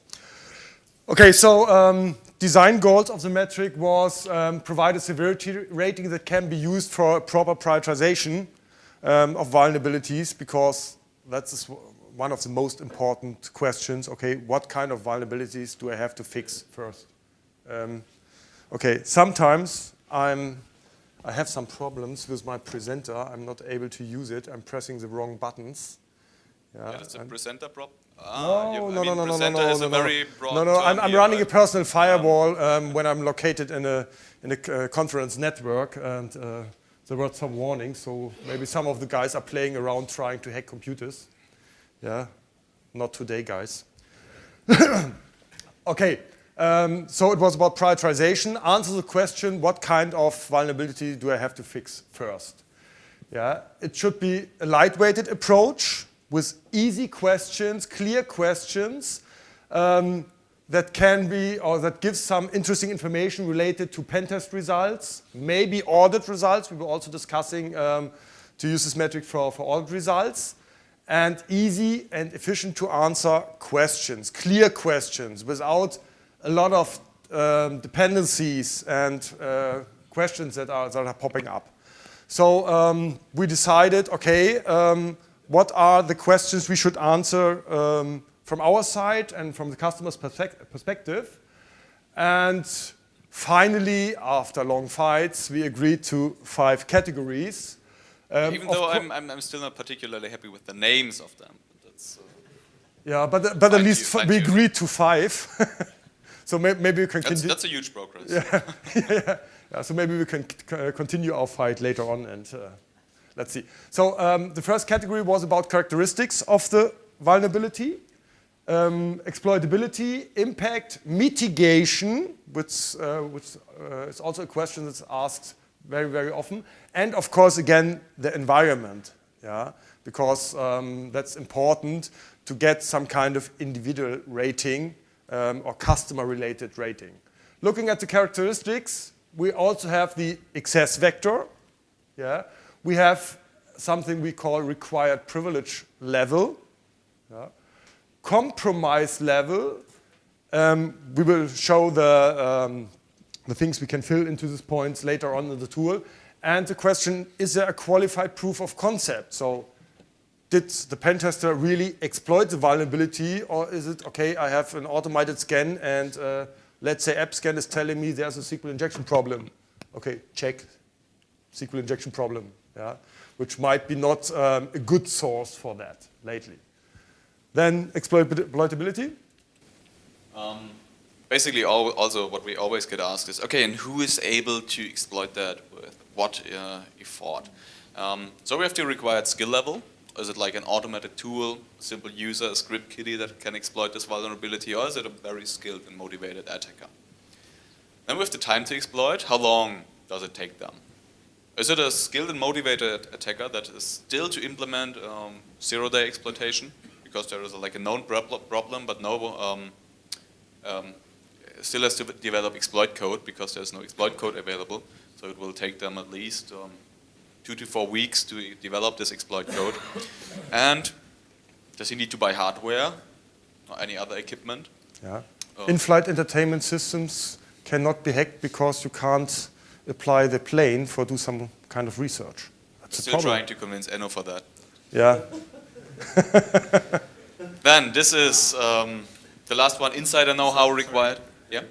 Okay, so design goals of the metric was provide a severity rating that can be used for proper prioritization of vulnerabilities, because that's one of the most important questions. Okay, what kind of vulnerabilities do I have to fix first? Okay, sometimes I have some problems with my presenter. I'm not able to use it. I'm pressing the wrong buttons. Yeah, that's a presenter problem. No, presenter has a very broad No, term I'm here, running right? a personal firewall when I'm located in a conference network, and there were some warnings, so maybe some of the guys are playing around trying to hack computers. Yeah, not today, guys. Okay, so it was about prioritization. Answer the question, what kind of vulnerability do I have to fix first? Yeah, it should be a lightweighted approach with easy questions, clear questions that can be, or that gives some interesting information related to pen test results, maybe audit results. We were also discussing to use this metric for audit results. And easy and efficient to answer questions, clear questions, without a lot of dependencies and questions that are popping up. So we decided, okay, what are the questions we should answer from our side and from the customer's perspective. And finally, after long fights, we agreed to 5 categories. Even though I'm still not particularly happy with the names of them. That's, yeah, but at least we agreed to 5. So maybe we can continue. That's a huge progress. Yeah. Yeah, so maybe we can continue our fight later on, and let's see. So the first category was about characteristics of the vulnerability, exploitability, impact, mitigation, which is also a question that's asked very, very often. And of course, again, the environment, yeah, because that's important to get some kind of individual rating or customer-related rating. Looking at the characteristics, we also have the excess vector. Yeah, we have something we call required privilege level, yeah. Compromise level. We will show the things we can fill into these points later on in the tool. And the question, is there a qualified proof of concept? So did the pen tester really exploit the vulnerability, or is it, okay, I have an automated scan and let's say AppScan is telling me there's a SQL injection problem. Okay, check, SQL injection problem, yeah, which might be not a good source for that lately. Then exploitability. Basically, also what we always get asked is, okay, and who is able to exploit that with what effort? So we have the required skill level. Is it like an automated tool, a simple user, a script kiddie that can exploit this vulnerability, or is it a very skilled and motivated attacker? Then we have the time to exploit. How long does it take them? Is it a skilled and motivated attacker that is still to implement zero-day exploitation, because there is like a known problem, but no still has to develop exploit code because there's no exploit code available. So it will take them at least 2 to 4 weeks to develop this exploit code. And does he need to buy hardware or any other equipment? Yeah. In-flight entertainment systems cannot be hacked because you can't apply the plane for do some kind of research. That's still trying to convince Enno for that. Yeah. Then this is the last one, insider know-how required. Yeah.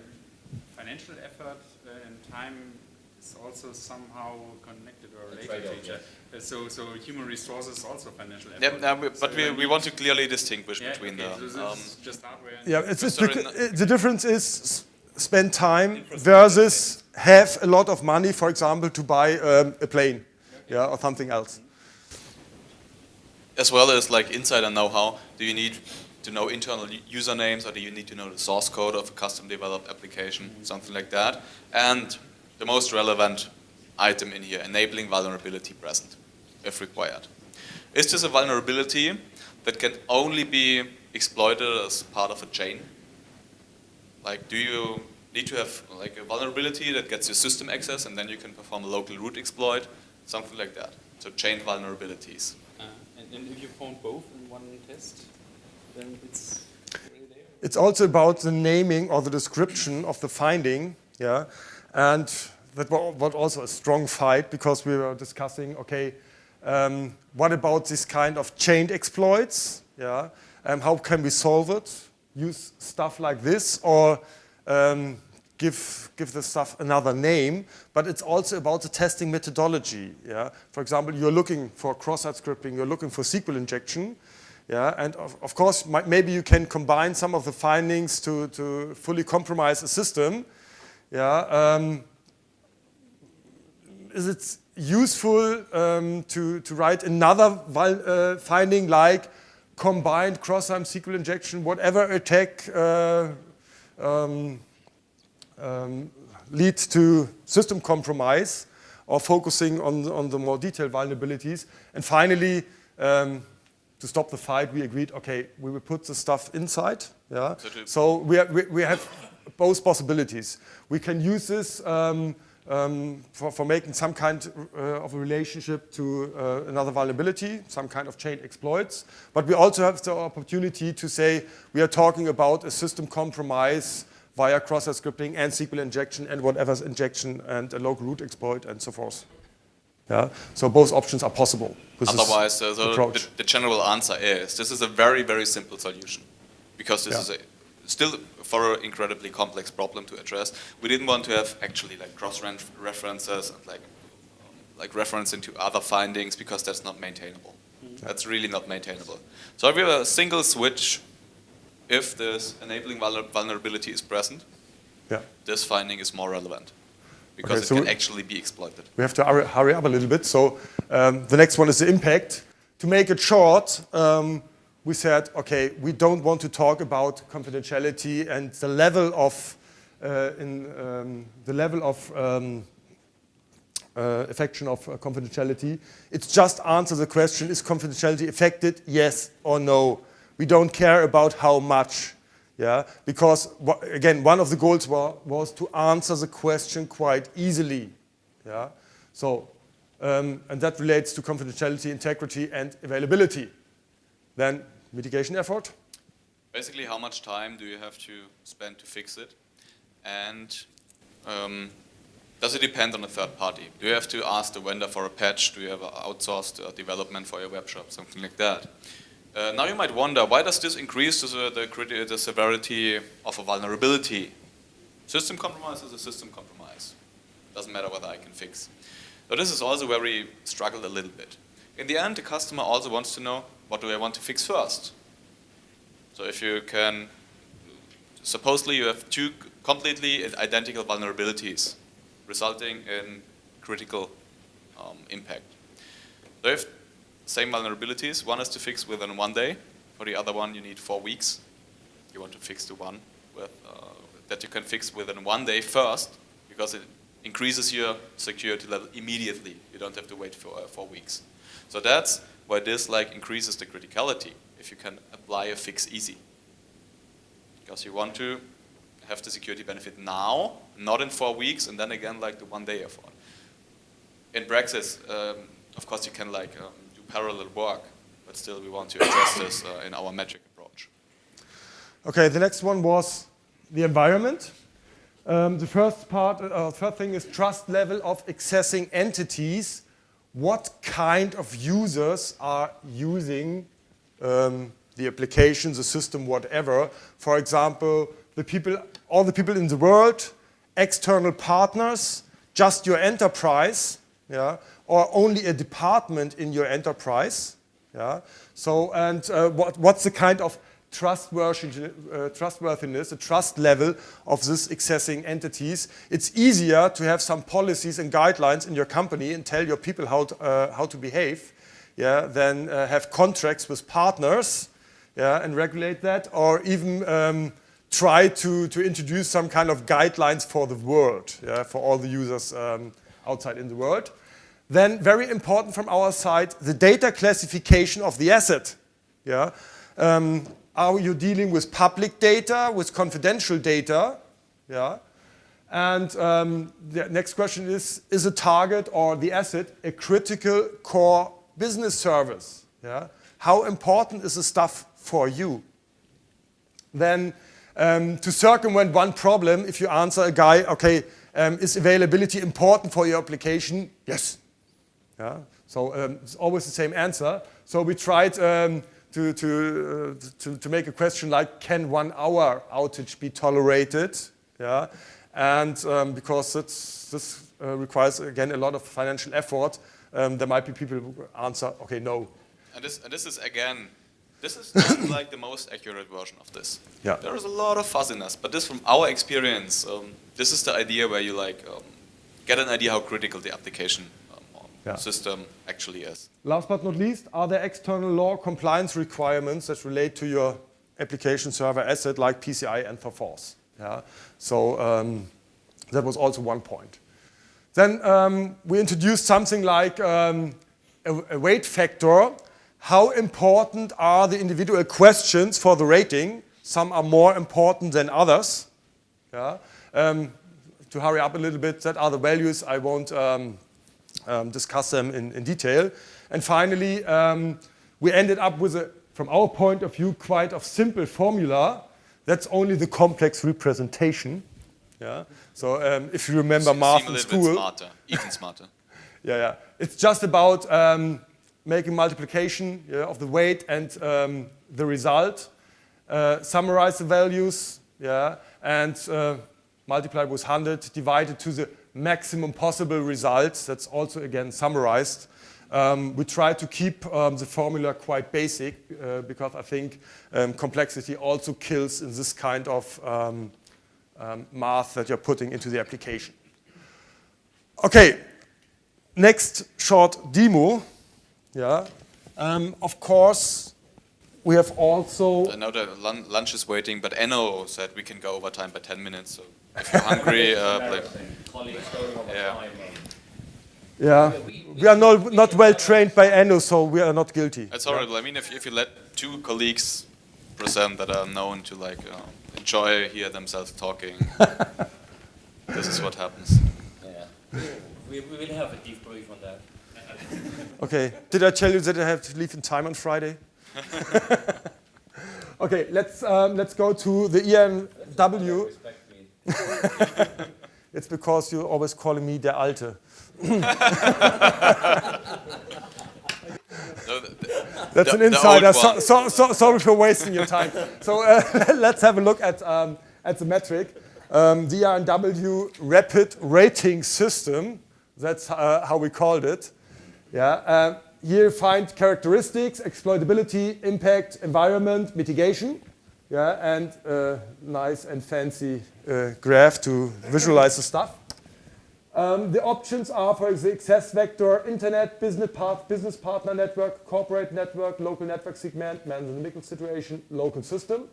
Financial effort and time is also somehow connected or related to each other. So human resources also financial effort. Yeah, but we want to clearly distinguish between okay, them. so this is just hardware. Yeah, the difference is spend time versus have a lot of money, for example, to buy a plane, yeah, or something else. As well as like insider know-how, do you need to know internal usernames, or do you need to know the source code of a custom developed application, something like that? And the most relevant item in here, enabling vulnerability present, if required. Is this a vulnerability that can only be exploited as part of a chain? Like, do you need to have like a vulnerability that gets your system access and then you can perform a local root exploit, something like that? So chain vulnerabilities. And if you found both in one test, then it's already there? It's also about the naming or the description of the finding, yeah, and that was also a strong fight because we were discussing, okay, what about this kind of chained exploits, yeah, how can we solve it? Use stuff like this, or give the stuff another name, but it's also about the testing methodology. Yeah? For example, you're looking for cross-site scripting, you're looking for SQL injection, Yeah, and of course, maybe you can combine some of the findings to fully compromise a system. Yeah, is it useful to write another finding like combined cross-arm SQL injection, whatever attack leads to system compromise, or focusing on the more detailed vulnerabilities? And finally, to stop the fight, we agreed, okay, we will put the stuff inside. Yeah. So we have both possibilities. We can use this for making some kind of a relationship to another vulnerability, some kind of chain exploits. But we also have the opportunity to say we are talking about a system compromise via cross-site scripting and SQL injection and whatever's injection and a local root exploit and so forth. Yeah? So both options are possible. Otherwise, the general answer is this is a very, very simple solution, because this is still for an incredibly complex problem to address. We didn't want to have actually like cross-references and like reference into other findings, because that's not maintainable. That's really not maintainable. So if we have a single switch, if this enabling vulnerability is present, this finding is more relevant, because it can actually be exploited. We have to hurry up a little bit. So the next one is the impact. To make it short, we said, okay, we don't want to talk about confidentiality and the level of affection of confidentiality. It's just answer the question: is confidentiality affected? Yes or no. We don't care about how much. Yeah, because again, one of the goals was to answer the question quite easily. Yeah, so and that relates to confidentiality, integrity, and availability. Then mitigation effort. Basically, how much time do you have to spend to fix it, and does it depend on a third party? Do you have to ask the vendor for a patch? Do you have outsourced development for your web shop, something like that? Now you might wonder, why does this increase the severity of a vulnerability? System compromise is a system compromise. Doesn't matter whether I can fix. So this is also where we struggled a little bit. In the end, the customer also wants to know, what do I want to fix first? So if you can, supposedly you have two completely identical vulnerabilities, resulting in critical impact. So if same vulnerabilities, one is to fix within 1 day, for the other one you need 4 weeks. You want to fix the one that you can fix within 1 day first, because it increases your security level immediately. You don't have to wait for 4 weeks. So that's why this increases the criticality, if you can apply a fix easy. Because you want to have the security benefit now, not in 4 weeks, and then again the 1 day effort. In practice, of course you can do parallel work, but still we want to address this in our metric approach. Okay, the next one was the environment. The first thing is trust level of accessing entities. What kind of users are using the application, the system, whatever? For example, all the people in the world, external partners, just your enterprise, yeah, or only a department in your enterprise. Yeah. So, and what's the kind of trustworthiness, the trust level of this accessing entities? It's easier to have some policies and guidelines in your company and tell your people how to behave, yeah, than have contracts with partners, yeah, and regulate that, or even try to introduce some kind of guidelines for the world, yeah, for all the users outside in the world. Then, very important from our side, the data classification of the asset. Yeah. Are you dealing with public data, with confidential data? Yeah. And the next question is a target or the asset a critical core business service? Yeah. How important is the stuff for you? Then, to circumvent one problem, if you answer a guy, okay, is availability important for your application? Yes. Yeah. So it's always the same answer. So we tried to make a question like, can 1 hour outage be tolerated? Yeah. And because this requires, again, a lot of financial effort, there might be people who answer, okay, no. And this is, again, This is like the most accurate version of this. Yeah. There is a lot of fuzziness, but this, from our experience, this is the idea where you like get an idea how critical the application system actually is. Last but not least, are there external law compliance requirements that relate to your application server asset like PCI and Pitfalls? Yeah. So that was also one point. Then we introduced something like a weight factor. How important are the individual questions for the rating? Some are more important than others. Yeah. To hurry up a little bit, that are the values. I won't discuss them in detail. And finally, we ended up with, from our point of view, quite a simple formula. That's only the complex representation. Yeah. So if you remember math in school. Bit smarter, even smarter. Yeah. It's just about making multiplication of the weight and the result, summarize the values, and multiply with 100, divided to the maximum possible results. That's also, again, summarized. We try to keep the formula quite basic because I think complexity also kills in this kind of math that you're putting into the application. Okay, next short demo. Yeah. Of course, we have also... I know that lunch is waiting, but Enno said we can go over time by 10 minutes. So if you're hungry, yeah, we are not well trained by Enno, so we are not guilty. It's horrible. I mean, if you let two colleagues present that are known to like hear themselves talking, this is what happens. Yeah. We will have a debrief on that. Okay, did I tell you that I have to leave in time on Friday? Okay, let's go to the ERRS. It's because you're always calling me der Alte. That's an insider. Sorry for wasting your time. So let's have a look at the metric. The ERRS Rapid Rating System. That's how we called it. Yeah. Here you find characteristics, exploitability, impact, environment, mitigation. Yeah, and nice and fancy graph to visualize the stuff. The options are for the access vector, internet, business partner network, corporate network, local network segment, man in the middle situation, local system.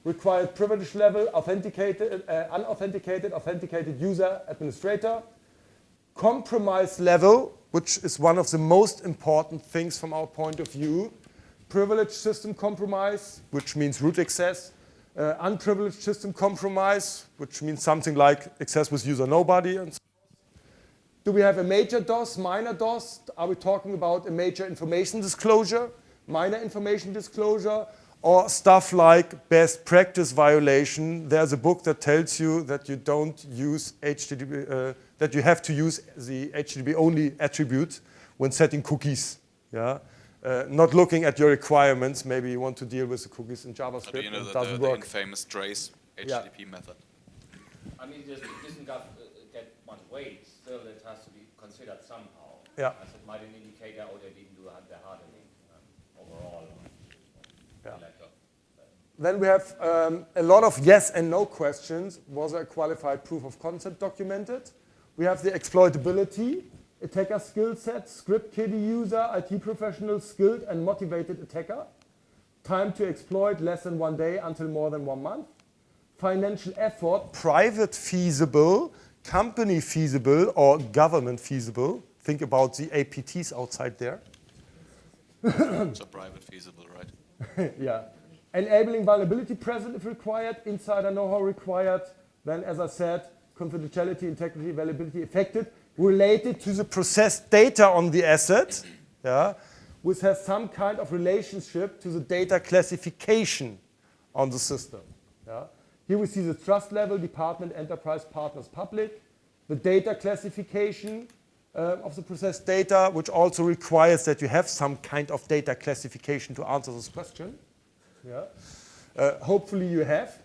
Required privilege level, authenticated, unauthenticated, authenticated user, administrator. Compromise level, which is one of the most important things from our point of view. Privileged system compromise, which means root access. Unprivileged system compromise, which means something like access with user nobody. And so do we have a major DOS, minor DOS? Are we talking about a major information disclosure, minor information disclosure, or stuff like best practice violation? There's a book that tells you that you don't use HTTP, that you have to use the HTTP only attribute when setting cookies. Yeah. Not looking at your requirements, maybe you want to deal with the cookies in JavaScript. Do you know it doesn't work. The infamous trace HTTP method? I mean, it doesn't get much weight. Still, it has to be considered somehow. Yeah. As it might an indicator, or they didn't do the hardening overall. Yeah. Then we have a lot of yes and no questions. Was a qualified proof of concept documented? We have the exploitability. Attacker skill set, script kiddie user, IT professional, skilled and motivated attacker. Time to exploit, less than 1 day until more than 1 month. Financial effort, private feasible, company feasible, or government feasible. Think about the APTs outside there. So private feasible, right? Yeah. Enabling vulnerability present if required, insider know-how required. Then, as I said, confidentiality, integrity, availability affected. Related to the processed data on the asset, yeah, which has some kind of relationship to the data classification on the system. Yeah. Here we see the trust level, department, enterprise, partners, public, the data classification of the processed data, which also requires that you have some kind of data classification to answer this question. Yeah. Hopefully you have.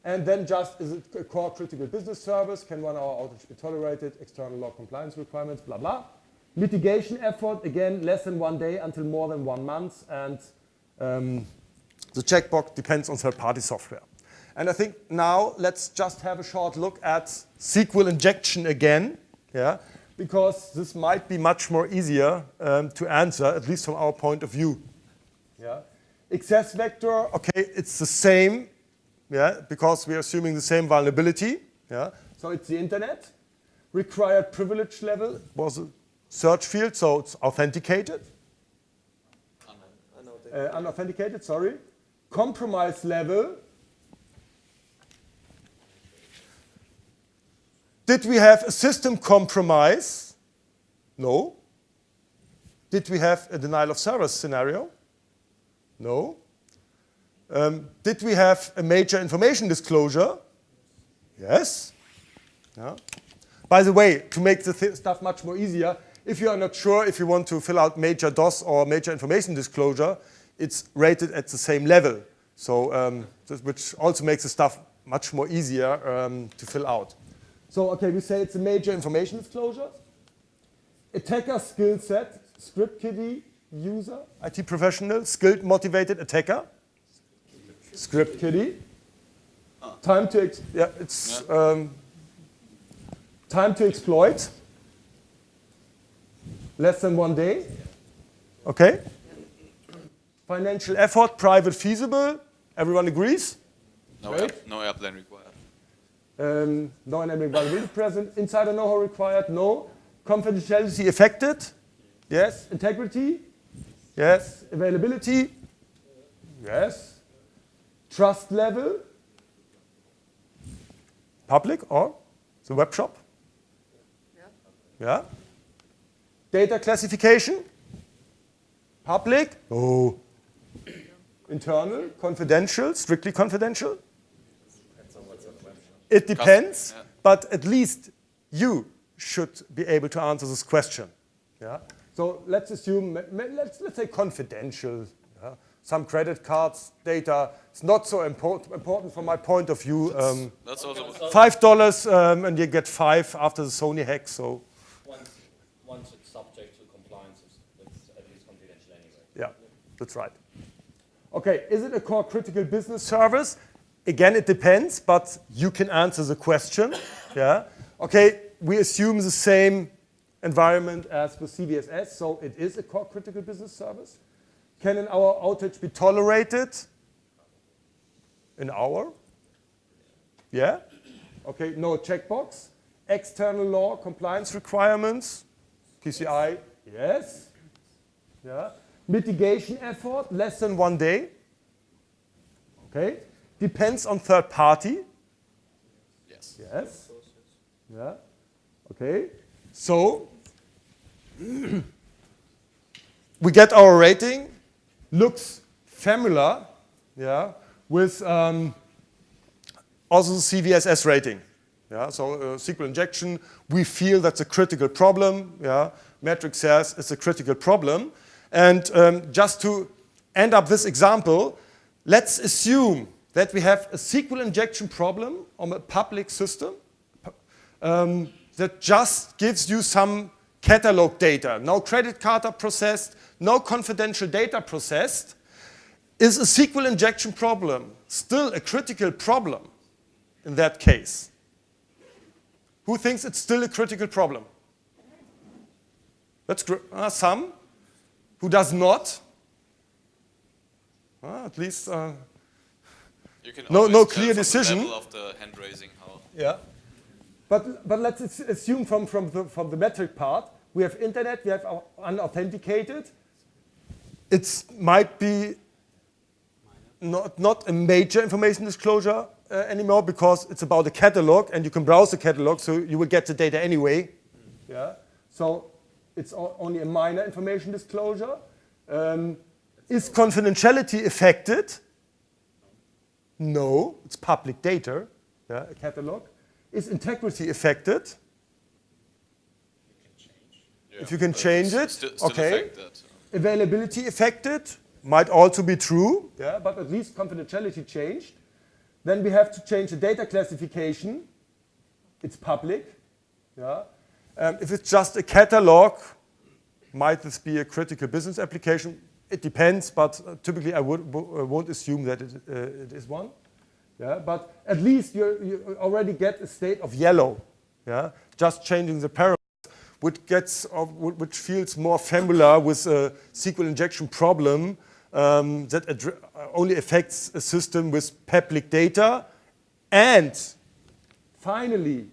And then just, is it a core critical business service? Can 1 hour outage be tolerated? External law compliance requirements, blah, blah. Mitigation effort, again, less than 1 day until more than 1 month. And The checkbox depends on third-party software. And I think now let's just have a short look at SQL injection again, yeah, because this might be much more easier to answer, at least from our point of view. Yeah. Access vector, okay, it's the same, yeah, because we're assuming the same vulnerability. Yeah. So it's the internet. Required privilege level was a search field, so it's authenticated. Unauthenticated, sorry. Compromise level. Did we have a system compromise? No. Did we have a denial of service scenario? No. Did we have a major information disclosure? Yes. Yeah. By the way, to make the stuff much more easier, if you are not sure if you want to fill out major DOS or major information disclosure, it's rated at the same level. So, which also makes the stuff much more easier to fill out. So, okay, we say it's a major information disclosure. Attacker skill set, script kiddie, user, IT professional, skilled, motivated attacker. Script kiddie. Time to, time to exploit. Less than 1 day. Okay. Financial effort, private feasible. Everyone agrees? No, no airplane required. No enabling vulnerability present. Insider know-how required? No. Confidentiality affected? Yes. Integrity? Yes. Availability? Yes. Trust level? Public or the web shop? Yeah. Data classification? Public? No. Internal? Confidential? Strictly confidential? It depends, but at least you should be able to answer this question. Yeah. So let's assume, let's say confidential. Yeah? Some credit cards data is not so important from my point of view. That's also $5 and you get 5 after the Sony hack. So once it's subject to compliance, it's at least confidential anyway. Yeah, that's right. Okay, is it a core critical business service? Again, it depends, but you can answer the question. Yeah. Okay, we assume the same environment as with CBSS, so it is a core critical business service. Can an hour outage be tolerated? An hour? Yeah. Okay, no checkbox. External law compliance requirements. PCI, yes. Yeah. Mitigation effort, less than 1 day. Okay. Depends on third party. yes. Yes. Yeah. Okay. So we get our rating. Looks familiar. Yeah. With also the CBSS rating. Yeah. So SQL injection. We feel that's a critical problem. Yeah. Metric says it's a critical problem. And just to end up this example, let's assume that we have a SQL injection problem on a public system that just gives you some catalog data. No credit card are processed, no confidential data processed. Is a SQL injection problem still a critical problem in that case? Who thinks it's still a critical problem? That's some. Who does not? At least You can no always clear tell from the decision. level of the hand raising how. Yeah. But let's assume from the metric part, we have internet, we have unauthenticated. It might be not a major information disclosure anymore because it's about a catalog and you can browse the catalog, so you will get the data anyway. Yeah. So it's only a minor information disclosure. Is confidentiality affected? No, it's public data, yeah, a catalog. Is integrity affected? Yeah, if you can change it, still okay. affect that. Availability affected might also be true, yeah, but at least confidentiality changed. Then we have to change the data classification. It's public. Yeah. If it's just a catalog, might this be a critical business application? it depends, but typically I won't assume that it is one. Yeah, but at least you already get a state of yellow. Yeah, just changing the parameters, which feels more familiar with a SQL injection problem that only affects a system with public data, and finally,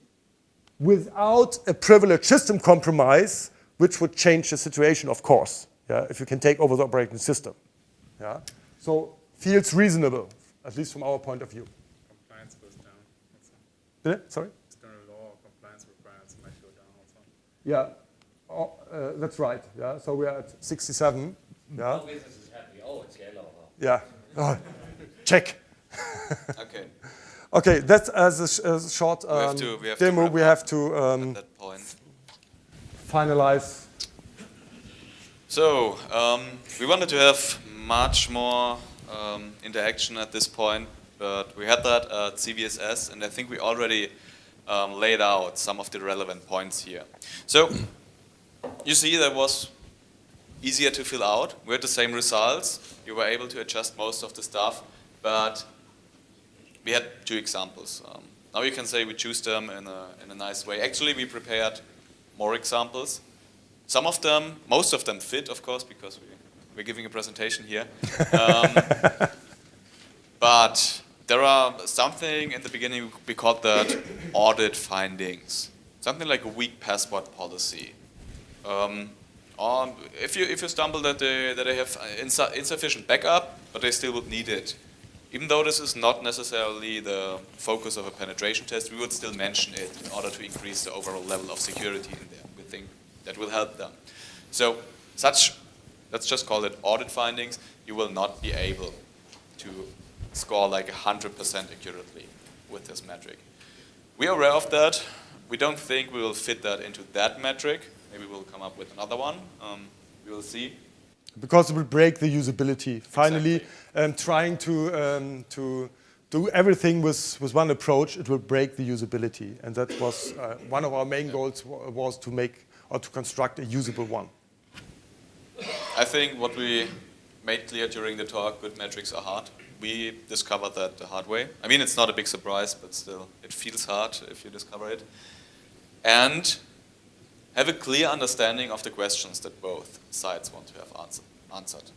without a privileged system compromise, which would change the situation, of course, yeah, if you can take over the operating system. Yeah? So feels reasonable, at least from our point of view. Compliance goes down. Did it? Sorry? External law compliance requirements might go down also. Yeah, that's right. Yeah, so we are at 67. Yeah. No business is happy. Oh, it's yellow. Yeah. Oh, check. Okay. Okay, that's as a short demo. We have to at that point. Finalize. So we wanted to have much more interaction at this point, but we had that at CBSS, and I think we already laid out some of the relevant points here. So you see that was easier to fill out. We had the same results. You were able to adjust most of the stuff, but we had 2 examples. Now you can say we choose them in a nice way. Actually, we prepared more examples. Some of them, most of them fit, of course, because we're giving a presentation here. But there are something in the beginning, we called that audit findings. Something like a weak passport policy. Or if you stumble that they have insufficient backup, but they still would need it. Even though this is not necessarily the focus of a penetration test, we would still mention it in order to increase the overall level of security in there. We think that will help them. So let's just call it audit findings. You will not be able to score like 100% accurately with this metric. We are aware of that. We don't think we will fit that into that metric. Maybe we'll come up with another one. We will see. Because it will break the usability. Finally, trying to do everything with one approach, it will break the usability. And that was one of our main goals, was to make or to construct a usable one. I think what we made clear during the talk, good metrics are hard. We discovered that the hard way. I mean, it's not a big surprise, but still, it feels hard if you discover it. And have a clear understanding of the questions that both sides want to have answered.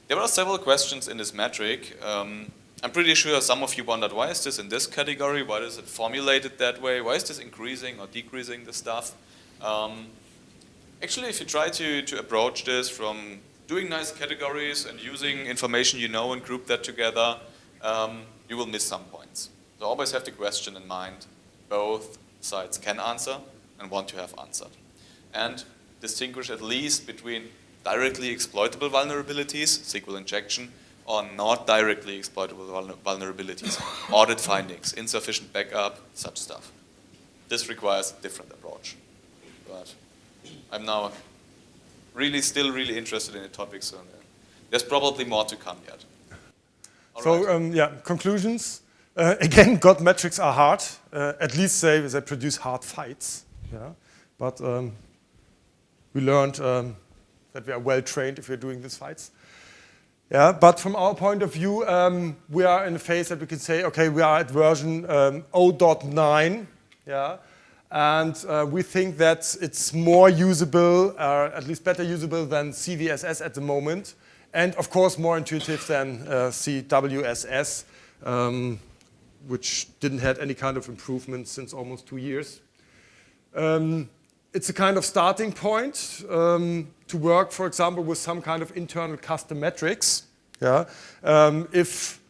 There are several questions in this metric. I'm pretty sure some of you wondered, why is this in this category? Why is it formulated that way? Why is this increasing or decreasing the stuff? Actually, if you try to approach this from doing nice categories and using information you know and group that together, you will miss some points. So always have the question in mind both sides can answer and want to have answered. And distinguish at least between directly exploitable vulnerabilities, SQL injection, or not directly exploitable vulnerabilities, audit findings, insufficient backup, such stuff. This requires a different approach. But I'm now still really interested in the topic, so there's probably more to come yet. So conclusions. Again, God metrics are hard. At least they produce hard fights. Yeah, but we learned that we are well trained if we're doing these fights. Yeah, but from our point of view, we are in a phase that we can say, okay, we are at version 0.9. Yeah, and we think that it's more usable, or at least better usable than CBSS at the moment, and of course more intuitive than CBSS, which didn't have any kind of improvement since almost 2 years. It's a kind of starting point to work, for example, with some kind of internal custom metrics. Yeah? If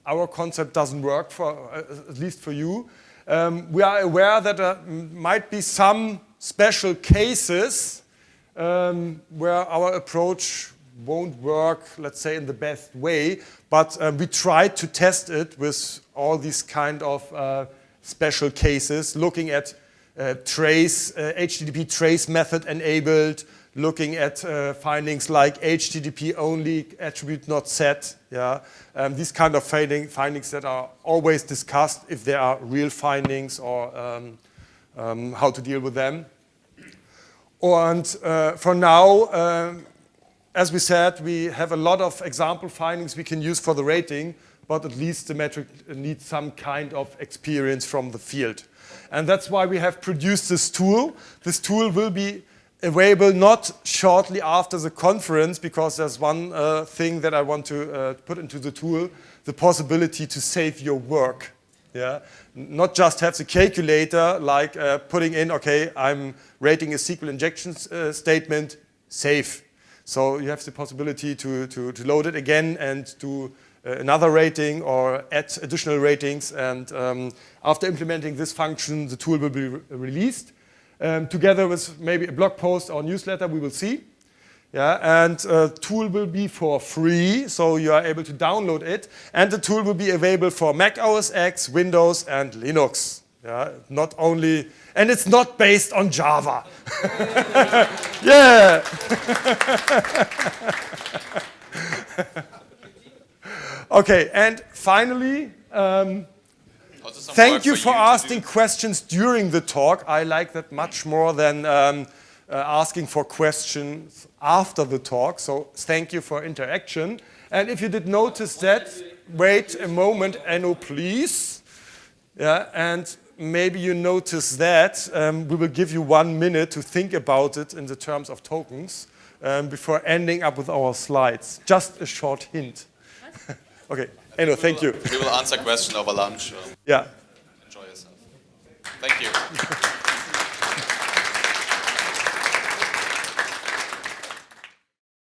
our concept doesn't work, at least for you, we are aware that there might be some special cases where our approach won't work, let's say, in the best way, but we tried to test it with all these kind of special cases, looking at HTTP trace method enabled, looking at findings like HTTP only, attribute not set. Yeah, these kind of findings that are always discussed if they are real findings or how to deal with them. And for now, as we said, we have a lot of example findings we can use for the rating, but at least the metric needs some kind of experience from the field. And that's why we have produced this tool. This tool will be available not shortly after the conference, because there's one thing that I want to put into the tool, the possibility to save your work. Yeah? Not just have the calculator like putting in, okay, I'm rating a SQL injection statement, save. So you have the possibility to load it again and do another rating or add additional ratings. And after implementing this function, the tool will be released. Together with maybe a blog post or newsletter, we will see. Yeah, and the tool will be for free, so you are able to download it. And the tool will be available for Mac OS X, Windows, and Linux. Yeah, not only, and it's not based on Java. Yeah. Okay, and finally, thank you for asking questions during the talk. I like that much more than asking for questions after the talk. So thank you for interaction. And if you did notice that, wait a moment, Enno, please. Yeah, and maybe you notice that we will give you 1 minute to think about it in the terms of tokens before ending up with our slides. Just a short hint. Okay, Enno, thank you. We will answer questions over lunch. Yeah. Enjoy yourself. Thank you.